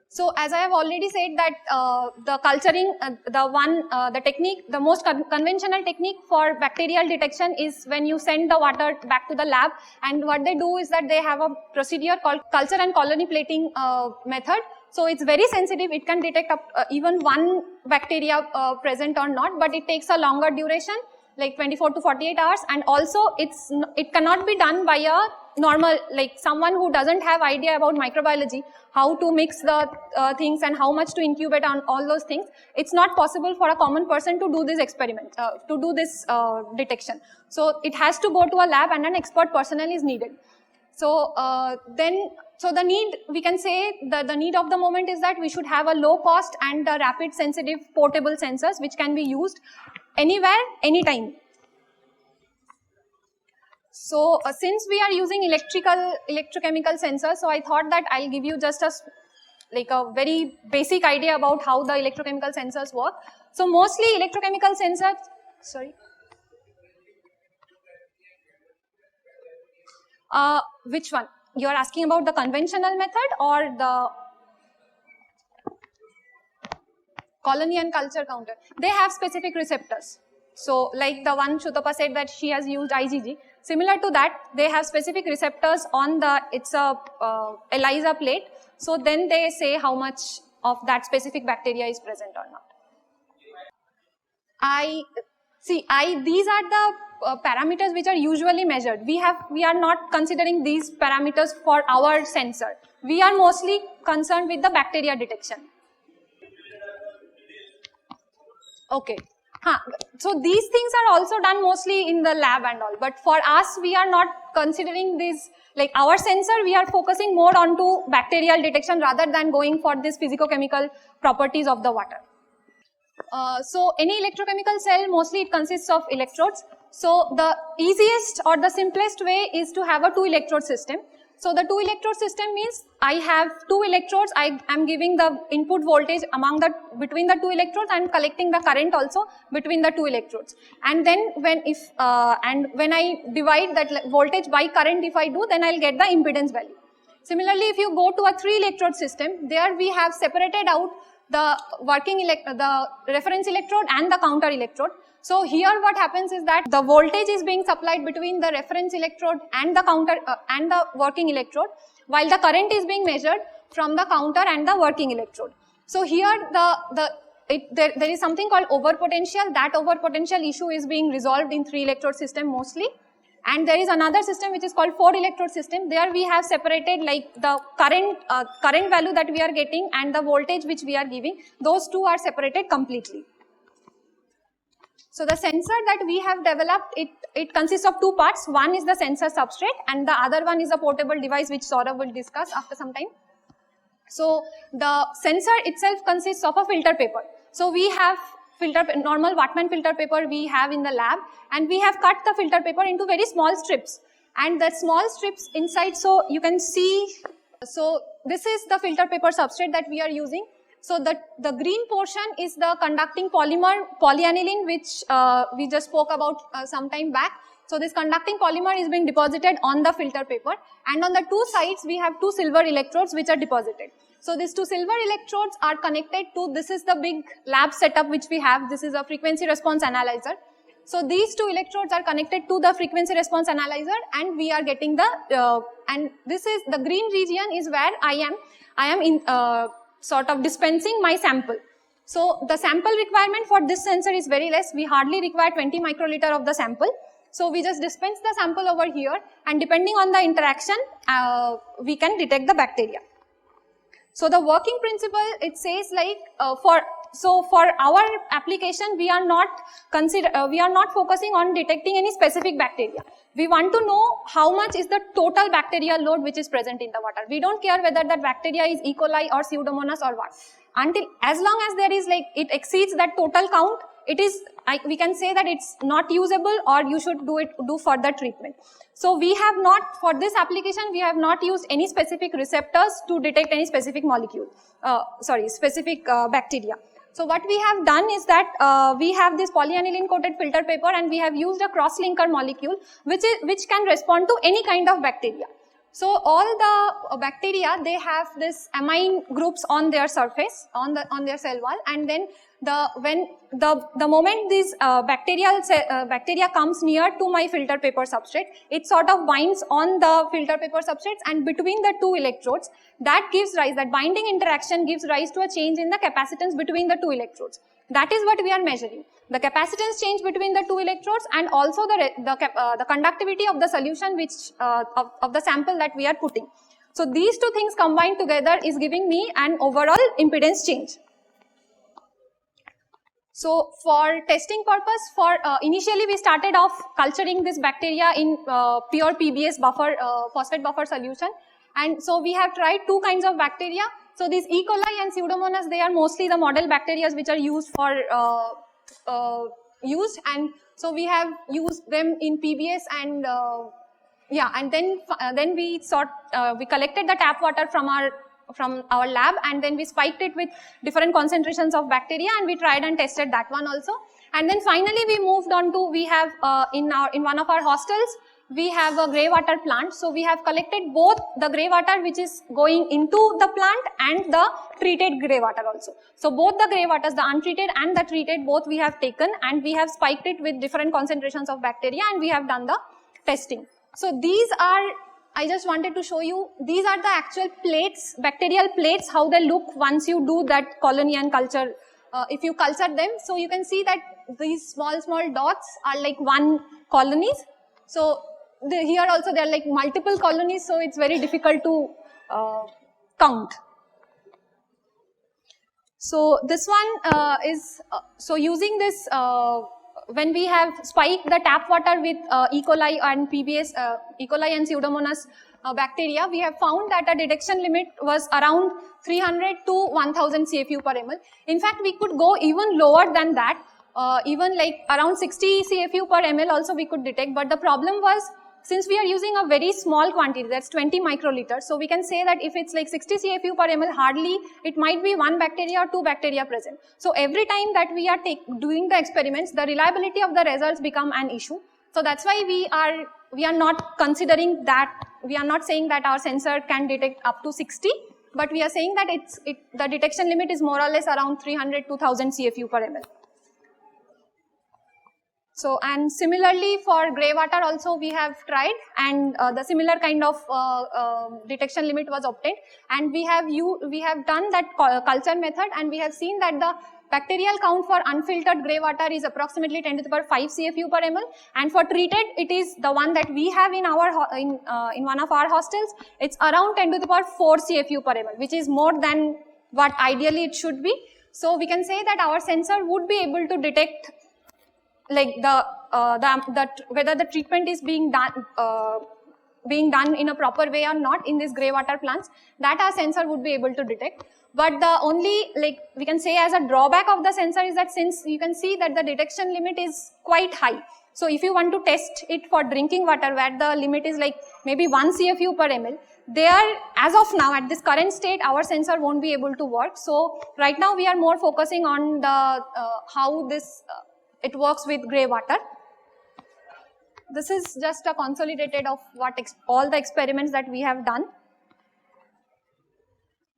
So as I have already said that the culturing, the technique, the most conventional technique for bacterial detection is when you send the water back to the lab, and what they do is that they have a procedure called culture and colony plating method. So it's very sensitive, it can detect even one bacteria present or not, but it takes a longer duration, like 24 to 48 hours, and also it cannot be done by a normal, like someone who doesn't have idea about microbiology, how to mix the things and how much to incubate on all those things. It's not possible for a common person to do this experiment, to do this detection. So it has to go to a lab and an expert personnel is needed. So the need, we can say the need of the moment is that we should have a low cost and rapid sensitive portable sensors which can be used anywhere, anytime. So since we are using electrochemical sensors, so I thought that I'll give you just a very basic idea about how the electrochemical sensors work. So mostly electrochemical sensors, which one? You are asking about the conventional method or the colony and culture counter? They have specific receptors. So like the one Shutapa said that she has used IgG. Similar to that, they have specific receptors on it's a ELISA plate. So then they say how much of that specific bacteria is present or not. These are the parameters which are usually measured. We are not considering these parameters for our sensor. We are mostly concerned with the bacteria detection. Okay. So these things are also done mostly in the lab and all, but for us we are not considering this, like our sensor, we are focusing more onto bacterial detection rather than going for this physicochemical properties of the water. So any electrochemical cell, mostly it consists of electrodes. So the easiest or the simplest way is to have a 2 electrode system. So the 2 electrode system means I have 2 electrodes, I am giving the input voltage between the 2 electrodes and collecting the current also between the 2 electrodes. And then when I divide that voltage by current, if I do, then I'll get the impedance value. Similarly, if you go to a 3 electrode system, there we have separated out the the reference electrode and the counter electrode. So here what happens is that the voltage is being supplied between the reference electrode and the counter and the working electrode, while the current is being measured from the counter and the working electrode. So here there is something called overpotential. That overpotential issue is being resolved in 3 electrode system mostly. And there is another system which is called 4 electrode system. There we have separated like the current value that we are getting and the voltage which we are giving. Those two are separated completely. So the sensor that we have developed, it consists of 2 parts. One is the sensor substrate and the other one is a portable device which Saurabh will discuss after some time. So the sensor itself consists of a filter paper. So we have normal Wattman filter paper we have in the lab, and we have cut the filter paper into very small strips. And the small strips inside, so you can see, so this is the filter paper substrate that we are using. So the green portion is the conducting polymer, polyaniline, which we just spoke about some time back. So this conducting polymer is being deposited on the filter paper, and on the 2 sides we have 2 silver electrodes which are deposited. So these 2 silver electrodes are connected to, this is the big lab setup which we have. This is a frequency response analyzer. So these 2 electrodes are connected to the frequency response analyzer, and we are getting the, and this is the green region is where I am in sort of dispensing my sample. So the sample requirement for this sensor is very less. We hardly require 20 microliter of the sample. So we just dispense the sample over here, and depending on the interaction, we can detect the bacteria. So the working principle, it says like for our application, we are not focusing on detecting any specific bacteria. We want to know how much is the total bacterial load which is present in the water. We don't care whether that bacteria is E. coli or Pseudomonas or what. As long as there is like, it exceeds that total count, it is, we can say that it's not usable, or you should do further treatment. So we have not, for this application, we have not used any specific receptors to detect any specific molecule, specific bacteria. So what we have done is that we have this polyaniline coated filter paper, and we have used a cross-linker molecule which can respond to any kind of bacteria. So all the bacteria, they have this amine groups on their surface, on their cell wall, and then the moment these bacteria comes near to my filter paper substrate, it sort of binds on the filter paper substrates, and between the 2 electrodes, that binding interaction gives rise to a change in the capacitance between the 2 electrodes. That is what we are measuring. The capacitance change between the 2 electrodes, and also the conductivity of the solution of the sample that we are putting. So these 2 things combined together is giving me an overall impedance change. So for testing purpose, initially we started off culturing this bacteria in pure PBS buffer, phosphate buffer solution. And so we have tried 2 kinds of bacteria. So these E. coli and Pseudomonas, they are mostly the model bacteria which are used for and so we have used them in PBS, and and then we collected the tap water from our lab, and then we spiked it with different concentrations of bacteria, and we tried and tested that one also. And then finally we moved on to, we have in one of our hostels, we have a grey water plant. So we have collected both the grey water which is going into the plant and the treated grey water also. So both the grey waters, the untreated and the treated, both we have taken, and we have spiked it with different concentrations of bacteria, and we have done the testing. So these are, I just wanted to show you, these are the actual plates, bacterial plates, how they look once you do that colony and culture. If you culture them, so you can see that these small dots are like one colonies. So here also there are like multiple colonies, so it's very difficult to count. So this one is, so using this, when we have spiked the tap water with E. coli and PBS, E. coli and Pseudomonas bacteria, we have found that a detection limit was around 300 to 1000 CFU per ml. In fact, we could go even lower than that, even like around 60 CFU per ml also we could detect, but the problem was, since we are using a very small quantity, that's 20 microliters, so we can say that if it's like 60 CFU per ml, hardly, it might be 1 bacteria or 2 bacteria present. So every time that we are doing the experiments, the reliability of the results become an issue. So that's why we are not considering that, we are not saying that our sensor can detect up to 60, but we are saying that the detection limit is more or less around 300 to 1000 CFU per ml. So, and similarly for grey water also we have tried, and the similar kind of detection limit was obtained, and we have done that culture method, and we have seen that the bacterial count for unfiltered grey water is approximately 10 to the power 5 CFU per ml, and for treated it is the one that we have in our in one of our hostels, it's around 10 to the power 4 CFU per ml, which is more than what ideally it should be. So we can say that our sensor would be able to detect like whether the treatment is being done in a proper way or not in these grey water plants, that our sensor would be able to detect. But the only, like we can say as a drawback of the sensor is that since you can see that the detection limit is quite high. So if you want to test it for drinking water where the limit is like maybe 1 CFU per ml, there as of now at this current state our sensor won't be able to work. So right now we are more focusing on the how this it works with grey water. This is just a consolidated of what all the experiments that we have done.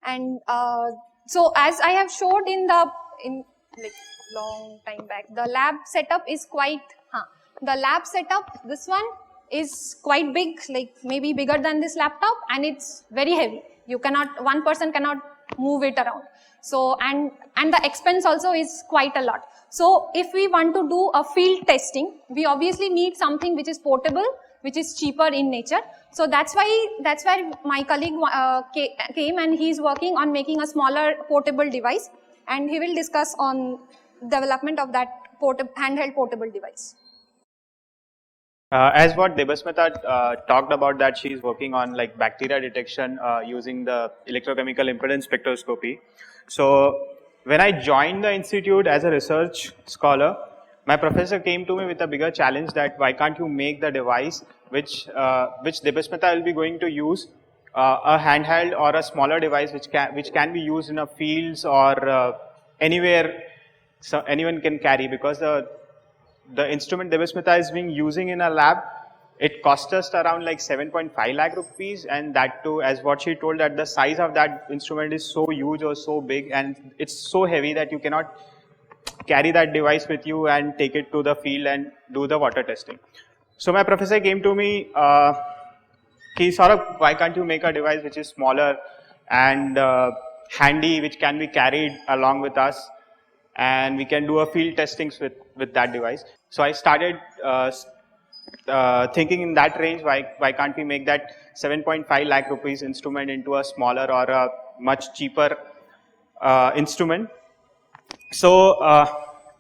And so as I have showed in like long time back, the lab setup is quite, the lab setup, this one is quite big, like maybe bigger than this laptop, and it's very heavy. You cannot, one person cannot move it around. So, and the expense also is quite a lot. So, if we want to do a field testing, we obviously need something which is portable, which is cheaper in nature. So, that's why my colleague came, and he is working on making a smaller portable device, and he will discuss on development of that handheld portable device. As what Debasmita talked about, that she is working on like bacteria detection using the electrochemical impedance spectroscopy. So when I joined the institute as a research scholar, my professor came to me with a bigger challenge that why can't you make the device which Debasmita will be going to use, a handheld or a smaller device which can be used in a fields or anywhere, so anyone can carry, because the instrument Debasmita is being using in a lab, it cost us around like 7.5 lakh rupees, and that too, as what she told, that the size of that instrument is so huge or so big, and it's so heavy that you cannot carry that device with you and take it to the field and do the water testing. So my professor came to me, he sort of, why can't you make a device which is smaller and handy, which can be carried along with us, and we can do a field testings with that device. So I started thinking in that range, why can't we make that 7.5 lakh rupees instrument into a smaller or a much cheaper instrument. So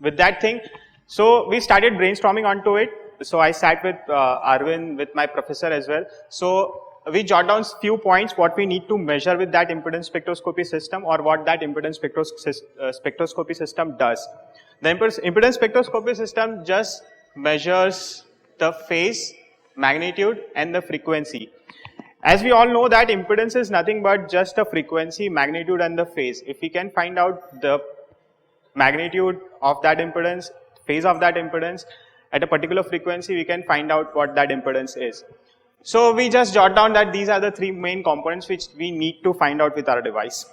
with that thing, so we started brainstorming onto it. So I sat with Arvind, with my professor as well. So we jot down few points what we need to measure with that impedance spectroscopy system, or what that impedance spectroscopy system does. The impedance spectroscopy system just measures the phase, magnitude and the frequency. As we all know that impedance is nothing but just a frequency, magnitude and the phase. If we can find out the magnitude of that impedance, phase of that impedance at a particular frequency, we can find out what that impedance is. So we just jot down that these are the three main components which we need to find out with our device.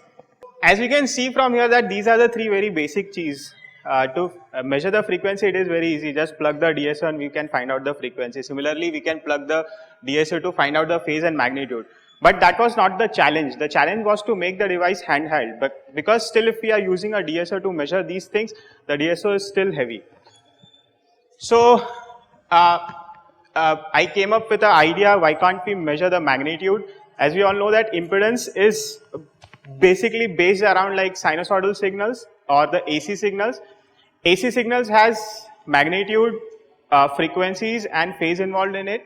As we can see from here that these are the three very basic keys. To measure the frequency, it is very easy. Just plug the DSO and we can find out the frequency. Similarly, we can plug the DSO to find out the phase and magnitude. But that was not the challenge. The challenge was to make the device handheld. But because still if we are using a DSO to measure these things, the DSO is still heavy. So I came up with an idea, why can't we measure the magnitude? As we all know that impedance is basically based around like sinusoidal signals or the AC signals. AC signals has magnitude, frequencies and phase involved in it.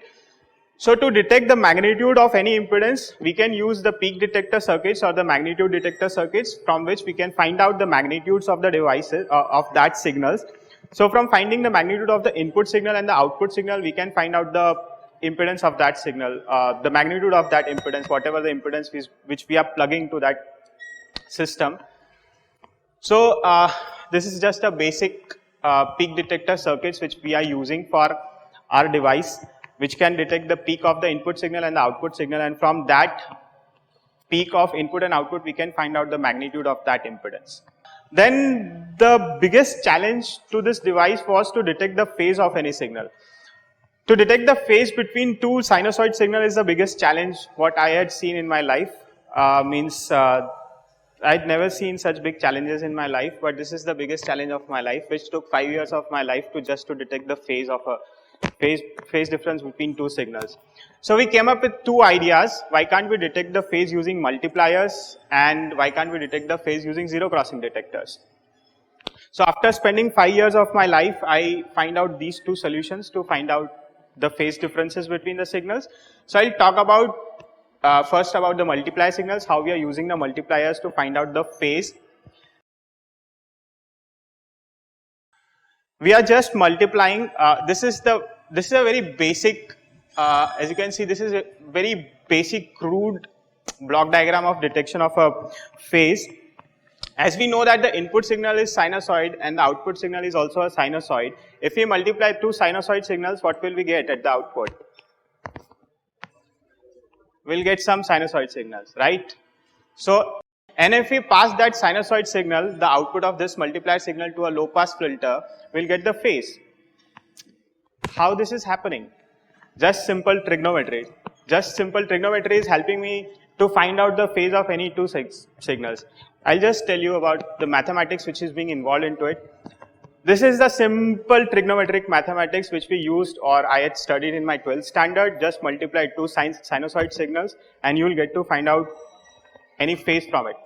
So to detect the magnitude of any impedance, we can use the peak detector circuits or the magnitude detector circuits, from which we can find out the magnitudes of the devices, of that signals. So from finding the magnitude of the input signal and the output signal, we can find out the impedance of that signal, the magnitude of that impedance, whatever the impedance is which we are plugging to that system. So this is just a basic peak detector circuits which we are using for our device, which can detect the peak of the input signal and the output signal, and from that peak of input and output we can find out the magnitude of that impedance. then the biggest challenge to this device was to detect the phase of any signal. To detect the phase between two sinusoid signals is the biggest challenge what I had seen in my life. I'd never seen such big challenges in my life, but this is the biggest challenge of my life, which took 5 years of my life to detect the phase of a phase difference between two signals. So we came up with two ideas. Why can't we detect the phase using multipliers, and why can't we detect the phase using zero crossing detectors? So after spending 5 years of my life, I find out these two solutions to find out the phase differences between the signals. So I'll talk about first about the multiplier signals, how we are using the multipliers to find out the phase. We are just multiplying. This is a very basic. As you can see, this is a very basic, crude block diagram of detection of a phase. As we know that the input signal is sinusoid and the output signal is also a sinusoid, if we multiply two sinusoid signals, what will we get at the output? We'll get some sinusoid signals, right? So, and if we pass that sinusoid signal, the output of this multiplier signal to a low pass filter, we'll get the phase. How this is happening? Just simple trigonometry. Just simple trigonometry is helping me to find out the phase of any two signals. I'll just tell you about the mathematics which is being involved into it. This is the simple trigonometric mathematics which we used, or I had studied in my 12th standard. Just multiply two sinusoid signals and you will get to find out any phase from it.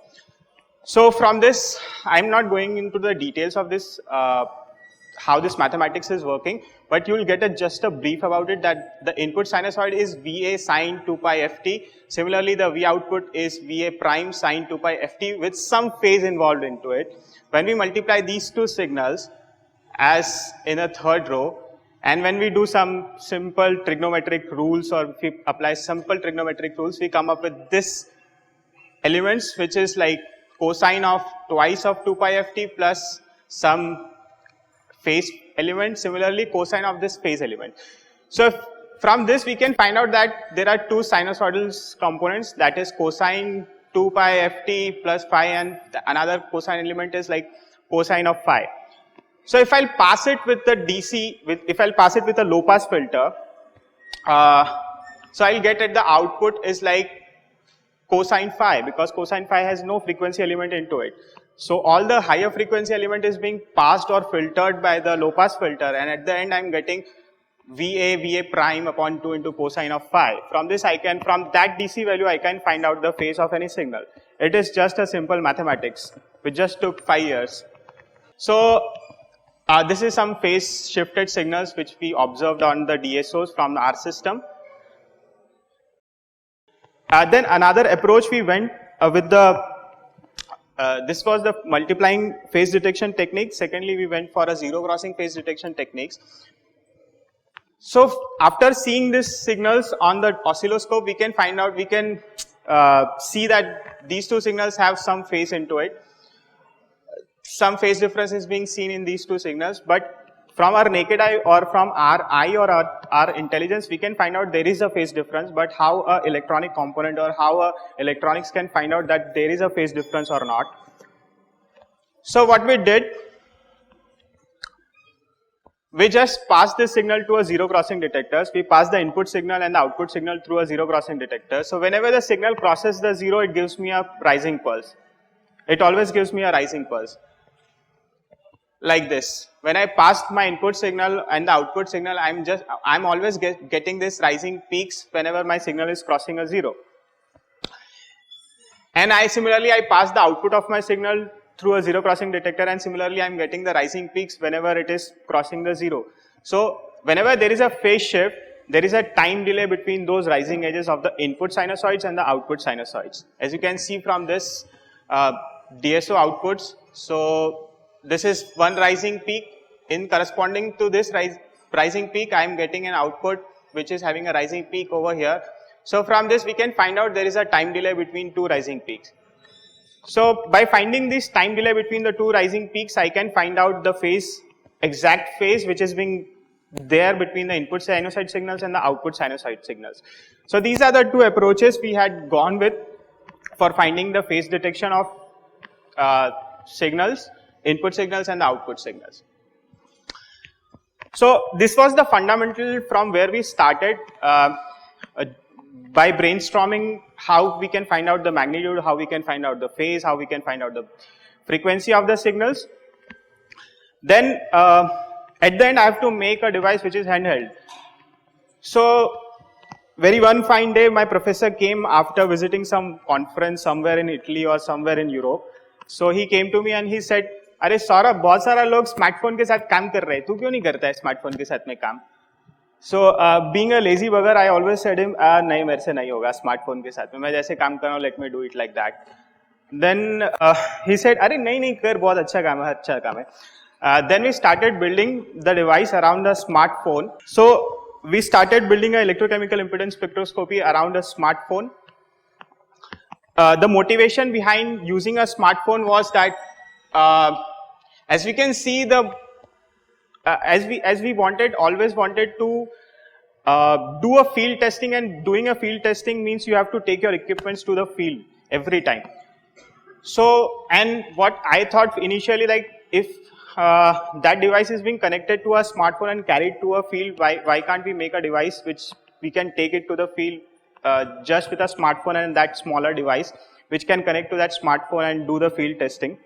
So from this, I'm not going into the details of this, how this mathematics is working, but you will get just a brief about it, that the input sinusoid is VA sine 2 pi ft. Similarly, the V output is VA prime sine 2 pi ft with some phase involved into it. When we multiply these two signals as in a third row, and when we do some simple trigonometric rules, or if we apply simple trigonometric rules, we come up with this elements which is like cosine of twice of 2 pi ft plus some phase element, similarly cosine of this phase element. So from this we can find out that there are two sinusoidal components, that is cosine 2 pi ft plus phi, and another cosine element is like cosine of phi. So if I'll pass it with the DC, if I'll pass it with a low pass filter, so I'll get at the output is like cosine phi, because cosine phi has no frequency element into it. So all the higher frequency element is being passed or filtered by the low pass filter, and at the end I'm getting VA prime upon 2 into cosine of phi. From this from that DC value I can find out the phase of any signal. It is just a simple mathematics which just took 5 years. So this is some phase shifted signals which we observed on the DSOs from our system. Then another approach we went with the this was the multiplying phase detection technique. Secondly, we went for a zero crossing phase detection techniques. So after seeing these signals on the oscilloscope, we can find out, we can see that these two signals have some phase into it. Some phase difference is being seen in these two signals, but from our naked eye or from our eye or our intelligence, we can find out there is a phase difference, but how a electronic component or how electronics can find out that there is a phase difference or not. So what we did, we just passed this signal to a zero crossing detectors. We pass the input signal and the output signal through a zero crossing detector. So whenever the signal crosses the zero, it gives me a rising pulse. It always gives me a rising pulse. Like this. When I passed my input signal and the output signal, I'm always getting this rising peaks whenever my signal is crossing a zero. And similarly I pass the output of my signal through a zero crossing detector, and similarly I'm getting the rising peaks whenever it is crossing the zero. So whenever there is a phase shift, there is a time delay between those rising edges of the input sinusoids and the output sinusoids. As you can see from this DSO outputs, so this is one rising peak. In corresponding to this rising peak, I am getting an output which is having a rising peak over here. So from this we can find out there is a time delay between two rising peaks. So by finding this time delay between the two rising peaks, I can find out the phase, exact phase which is being there between the input sinusoid signals and the output sinusoid signals. So these are the two approaches we had gone with for finding the phase detection of signals, input signals and the output signals. So this was the fundamental from where we started by brainstorming how we can find out the magnitude, how we can find out the phase, how we can find out the frequency of the signals. Then at the end I have to make a device which is handheld. So very one fine day my professor came after visiting some conference somewhere in Italy or somewhere in Europe. So he came to me and he said, अरे सौरभ बहुत सारा लोग smartphone के साथ काम कर रहे हैं, तू क्यों नहीं करता है स्मार्टफोन के साथ में काम? So being a lazy bugger, I always said him, नहीं मेरे से नहीं होगा स्मार्टफोन के साथ में, मैं जैसे काम कर रहा हूँ, let me do it like that. Then he said, अरे नहीं कर, बहुत अच्छा काम है. Then we started building the device around the smartphone. So we started building an electrochemical impedance spectroscopy around a smartphone. The motivation behind using a smartphone was that as we can see as we always wanted to do a field testing, and doing a field testing means you have to take your equipments to the field every time. So, and what I thought initially, like if that device is being connected to a smartphone and carried to a field, why can't we make a device which we can take it to the field just with a smartphone and that smaller device which can connect to that smartphone and do the field testing.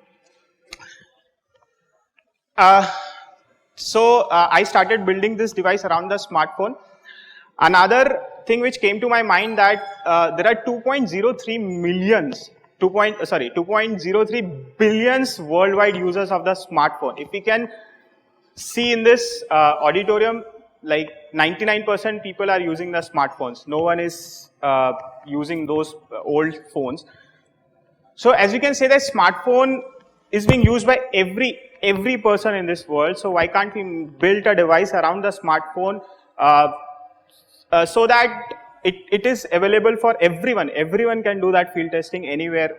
So I started building this device around the smartphone. Another thing which came to my mind that there are 2.03 billions worldwide users of the smartphone. If we can see in this auditorium, like 99% people are using the smartphones. No one is using those old phones. So as we can say, that smartphone is being used by every person in this world. So why can't we build a device around the smartphone so that it is available for everyone. Everyone can do that field testing anywhere.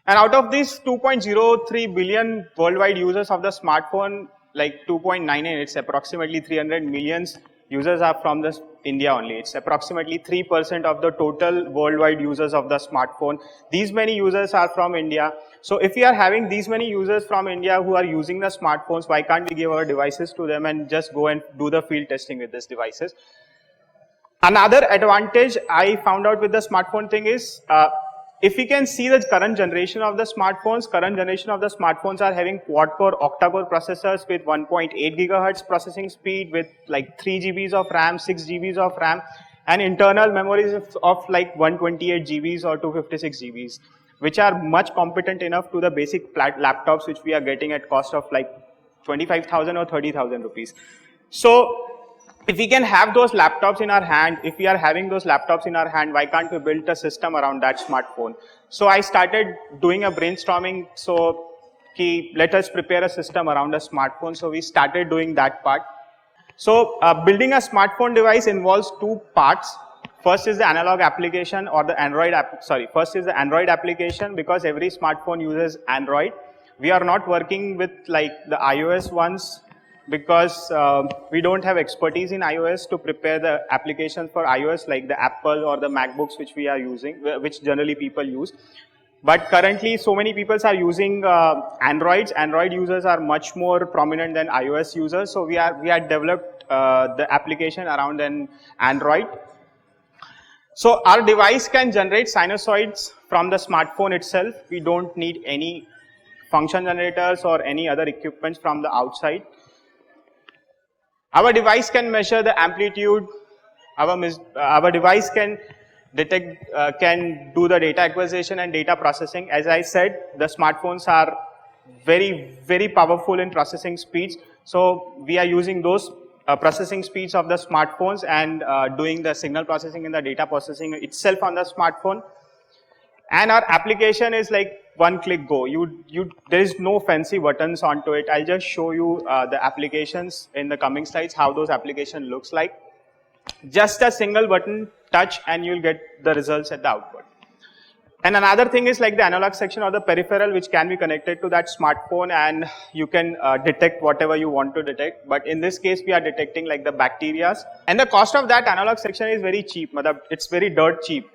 And out of these 2.03 billion worldwide users of the smartphone, like 2.99, it's approximately 300 millions users are from India only. It's approximately 3% of the total worldwide users of the smartphone. These many users are from India. So if we are having these many users from India who are using the smartphones, why can't we give our devices to them and just go and do the field testing with these devices? Another advantage I found out with the smartphone thing is, if we can see the current generation of the smartphones are having quad-core, octa-core processors with 1.8 gigahertz processing speed, with like 3 GBs of RAM, 6 GBs of RAM, and internal memories of like 128 GBs or 256 GBs, which are much competent enough to the basic laptops which we are getting at cost of like 25,000 or 30,000 rupees. So if we can have those laptops in our hand, if we are having those laptops in our hand, why can't we build a system around that smartphone? So I started doing a brainstorming, so let us prepare a system around a smartphone. So we started doing that part. So building a smartphone device involves two parts. First is the analog application or the Android first is the Android application, because every smartphone uses Android. We are not working with like the iOS ones, because we don't have expertise in iOS to prepare the applications for iOS like the Apple or the MacBooks which we are using, which generally people use. But currently so many people are using Androids. Android users are much more prominent than iOS users. So we had developed the application around an Android. So our device can generate sinusoids from the smartphone itself. We don't need any function generators or any other equipment from the outside. Our device can measure the amplitude. Our device can detect, can do the data acquisition and data processing. As I said, the smartphones are very, very powerful in processing speeds. So we are using those processing speeds of the smartphones and doing the signal processing and the data processing itself on the smartphone. And our application is like one click go. There is no fancy buttons onto it. I'll just show you the applications in the coming slides, how those application looks like. Just a single button touch and you'll get the results at the output. And another thing is like the analog section or the peripheral, which can be connected to that smartphone, and you can detect whatever you want to detect. But in this case, we are detecting like the bacteria. And the cost of that analog section is very cheap. It's very dirt cheap.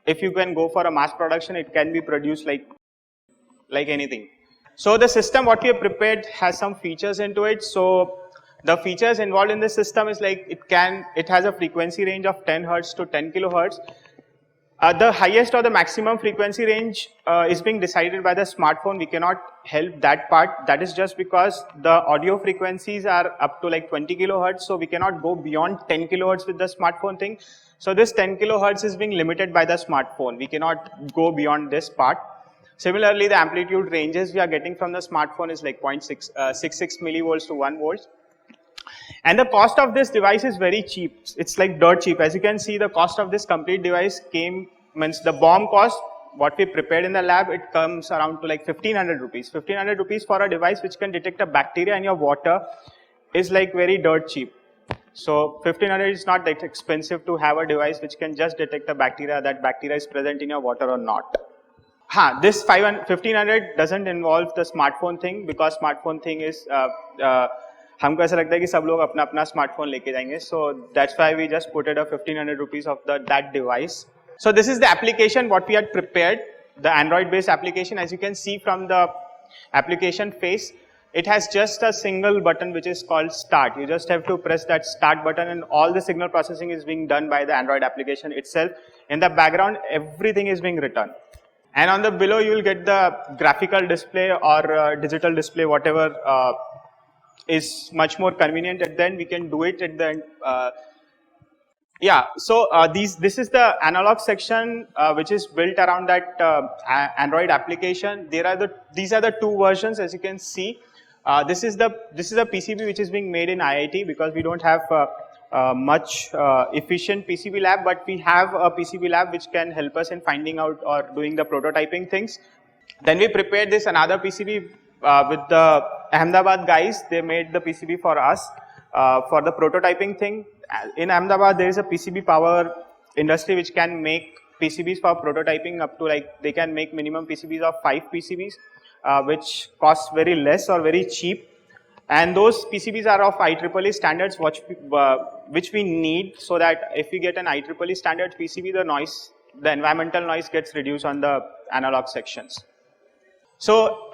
If you can go for a mass production, it can be produced like like anything. So the system what we have prepared has some features into it. So the features involved in this system is like it has a frequency range of 10 Hertz to 10 kilohertz. The highest or the maximum frequency range is being decided by the smartphone. We cannot help that part. That is just because the audio frequencies are up to like 20 kilohertz. So we cannot go beyond 10 kilohertz with the smartphone thing. So this 10 kilohertz is being limited by the smartphone. We cannot go beyond this part. Similarly, the amplitude ranges we are getting from the smartphone is like 0.66 millivolts to 1 volt. And the cost of this device is very cheap. It's like dirt cheap. As you can see, the cost of this complete device means the BOM cost, what we prepared in the lab, it comes around to like 1500 rupees. 1500 rupees for a device which can detect a bacteria in your water is like very dirt cheap. So 1500 is not that expensive to have a device which can just detect a bacteria, that bacteria is present in your water or not. This 1500 doesn't involve the smartphone thing because smartphone thing is हमको ऐसा लगता है कि सब लोग अपना अपना smartphone लेके जाएंगे, so that's why we just put it a 1500 rupees of that device. So this is the application what we had prepared, the Android based application. As you can see from the application face, it has just a single button which is called start. You just have to press that start button and all the signal processing is being done by the Android application itself. In the background, everything is being written. And on the below, you will get the graphical display or digital display, whatever is much more convenient. And then we can do it at the end. This is the analog section which is built around that Android application. These are the two versions, as you can see. This is a PCB which is being made in IIT because we don't have much efficient PCB lab, but we have a PCB lab which can help us in finding out or doing the prototyping things. Then we prepared this another PCB with the Ahmedabad guys. They made the PCB for us for the prototyping thing. In Ahmedabad, there is a PCB power industry which can make PCBs for prototyping up to like, they can make minimum PCBs of 5 PCBs, which costs very less or very cheap. And those PCBs are of IEEE standards, which we need so that if we get an IEEE standard PCB, the environmental noise gets reduced on the analog sections. So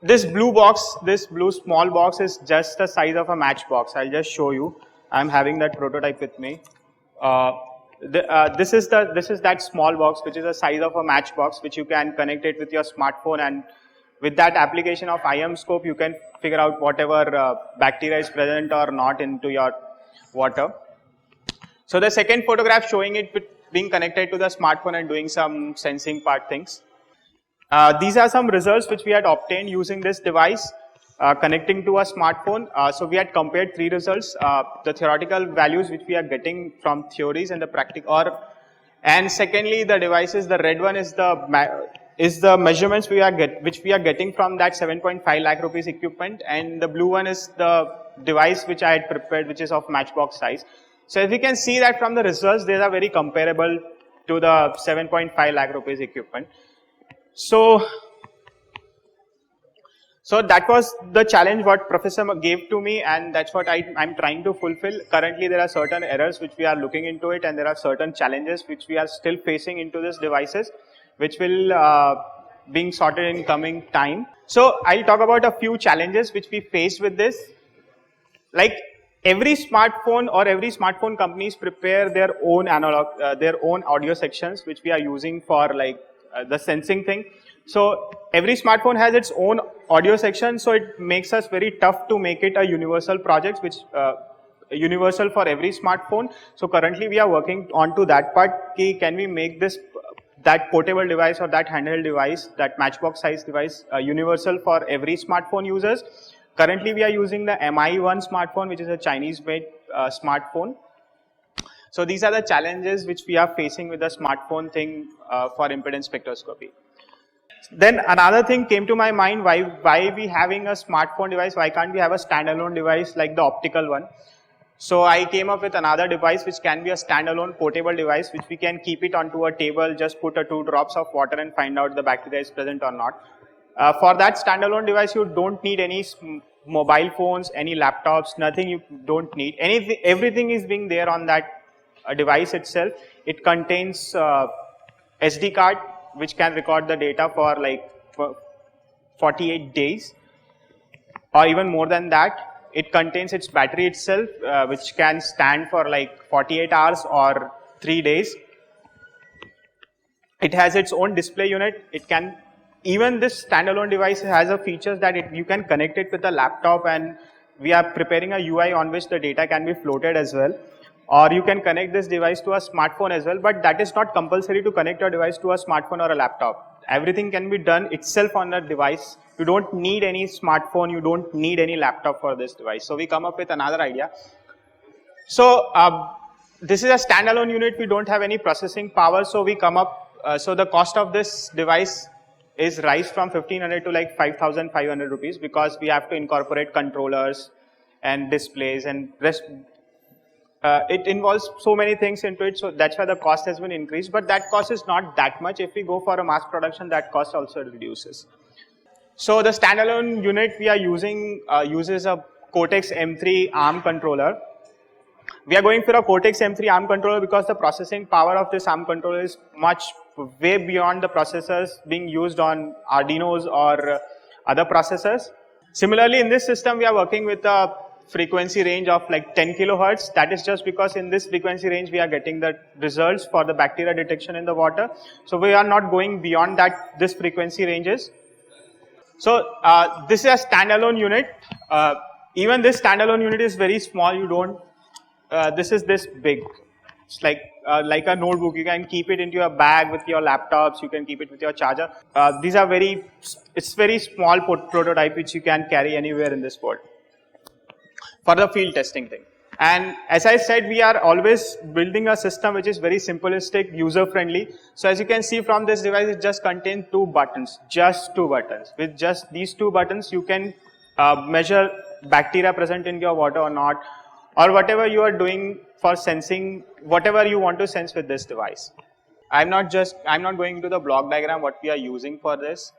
this blue small box is just the size of a matchbox. I'll just show you. I'm having that prototype with me. This is that small box which is the size of a matchbox, which you can connect it with your smartphone, and with that application of IMScope, you can figure out whatever bacteria is present or not into your water. So the second photograph showing it being connected to the smartphone and doing some sensing part things. These are some results which we had obtained using this device connecting to a smartphone. So we had compared 3 results, the theoretical values which we are getting from theories and the practical, and secondly the devices, the red one is the measurements which we are getting from that 7.5 lakh rupees equipment, and the blue one is the device which I had prepared, which is of matchbox size. So if you can see that from the results, they are very comparable to the 7.5 lakh rupees equipment. So that was the challenge what Professor gave to me, and that's what I'm trying to fulfill. Currently there are certain errors which we are looking into it, and there are certain challenges which we are still facing into these devices, which will being sorted in coming time. So I'll talk about a few challenges which we faced with this. Like every smartphone or every smartphone companies prepare their own analog, their own audio sections which we are using for like the sensing thing. So every smartphone has its own audio section, so it makes us very tough to make it a universal project which universal for every smartphone. So currently we are working on to that part. Can we make that portable device or that handheld device, that matchbox size device, universal for every smartphone users? Currently we are using the MI1 smartphone, which is a Chinese made smartphone. So these are the challenges which we are facing with the smartphone thing for impedance spectroscopy. Then another thing came to my mind, why we having a smartphone device, why can't we have a standalone device like the optical one? So I came up with another device which can be a standalone portable device, which we can keep it onto a table, just put 2 drops of water and find out the bacteria is present or not. For that standalone device, you don't need any mobile phones, any laptops, nothing you don't need. Everything is being there on that device itself. It contains SD card which can record the data for like 48 days or even more than that. It contains its battery itself, which can stand for like 48 hours or 3 days. It has its own display unit. It can, even this standalone device has a features that you can connect it with a laptop, and we are preparing a UI on which the data can be floated as well. Or you can connect this device to a smartphone as well, but that is not compulsory to connect your device to a smartphone or a laptop. Everything can be done itself on a device. You don't need any smartphone, you don't need any laptop for this device. So we come up with another idea. So this is a standalone unit, we don't have any processing power, so we come up, so the cost of this device is rise from 1500 to like 5,500 rupees, because we have to incorporate controllers and displays and rest. It involves so many things into it, so that's why the cost has been increased, but that cost is not that much. If we go for a mass production, that cost also reduces. So the standalone unit we are using uses a Cortex M3 ARM controller. We are going for a Cortex M3 ARM controller because the processing power of this ARM controller is way beyond the processors being used on Arduinos or other processors. Similarly, in this system, we are working with a frequency range of like 10 kilohertz. That is just because in this frequency range, we are getting the results for the bacteria detection in the water. So we are not going beyond that, this frequency ranges. So this is a standalone unit. Even this standalone unit is very small. You don't, this is this big. It's like a notebook. You can keep it into your bag with your laptops. You can keep it with your charger. These are it's very small prototype which you can carry anywhere in this world for the field testing thing. And as I said, we are always building a system which is very simplistic, user friendly. So as you can see from this device, it just contains 2 buttons, just 2 buttons. With just these 2 buttons, you can measure bacteria present in your water or not, or whatever you are doing for sensing, whatever you want to sense with this device. I'm not going into the block diagram what we are using for this.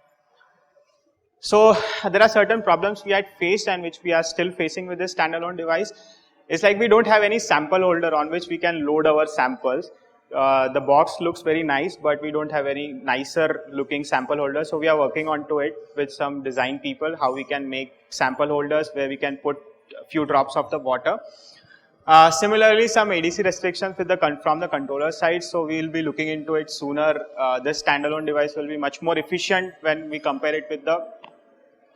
So there are certain problems we had faced and which we are still facing with this standalone device. It's like we don't have any sample holder on which we can load our samples. The box looks very nice, but we don't have any nicer looking sample holder. So we are working onto it with some design people, how we can make sample holders where we can put a few drops of the water. Similarly, some ADC restrictions with from the controller side, so we will be looking into it sooner. This standalone device will be much more efficient when we compare it with the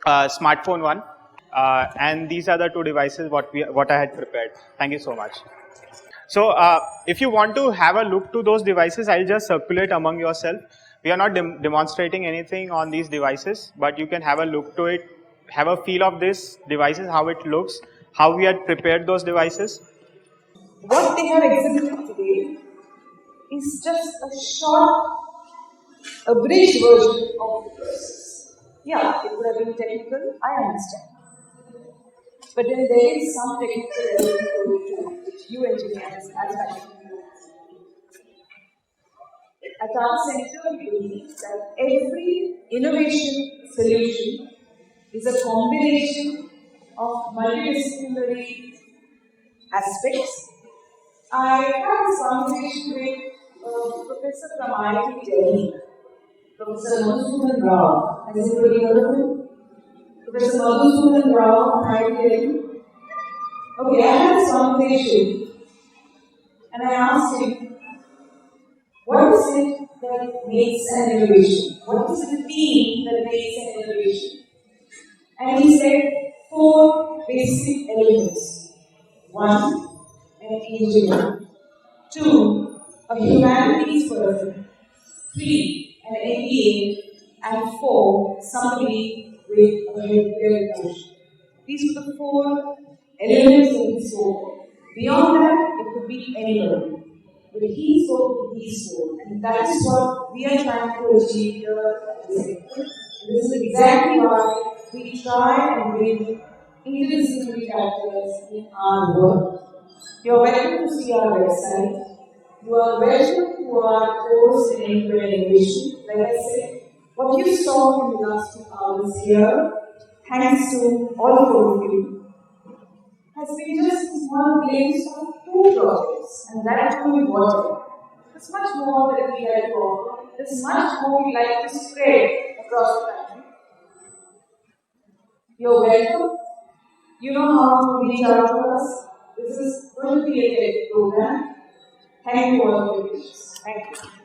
smartphone one. And these are the 2 devices what I had prepared. Thank you so much. So if you want to have a look to those devices, I'll just circulate among yourself. We are not demonstrating anything on these devices, but you can have a look to it, have a feel of these devices, how it looks, how we had prepared those devices. What they have exhibited today is just a short, abridged version of the process. Yeah, it would have been technical, I understand. But then there is some technical element to it too, which you engineers as fashion do. At our center, we believe that every innovation solution is a combination of multidisciplinary aspects. I had this conversation with a professor from IIT Delhi, Professor Madhusudan Rao. Has anybody heard of him? Professor Madhusudan Rao from IIT Delhi. Okay, I had this conversation and I asked him, what is it that makes an innovation? What is the theme that makes an innovation? And he said 4 basic elements. 1, an engineer. 2, a humanities person. 3, an MBA. And 4, somebody with a healthcare education. These were the 4 elements that he spoke. Beyond that, it could be anybody. But he spoke with these 4. And that is what we are trying to achieve here at the center. This is exactly why we try and bring interdisciplinary factors in our work. You are welcome to see our website. You are welcome to our course in end-to-end innovation. Like I said, what you saw in the last 2 hours here, thanks to all of you, has been just one glimpse of 2 projects, and that too in water. There's much more that we like to offer. There's much more we like to spread across the country. You're welcome. You know how to reach out to us. This is going to be a program. Thank you all for your patience. Thank you.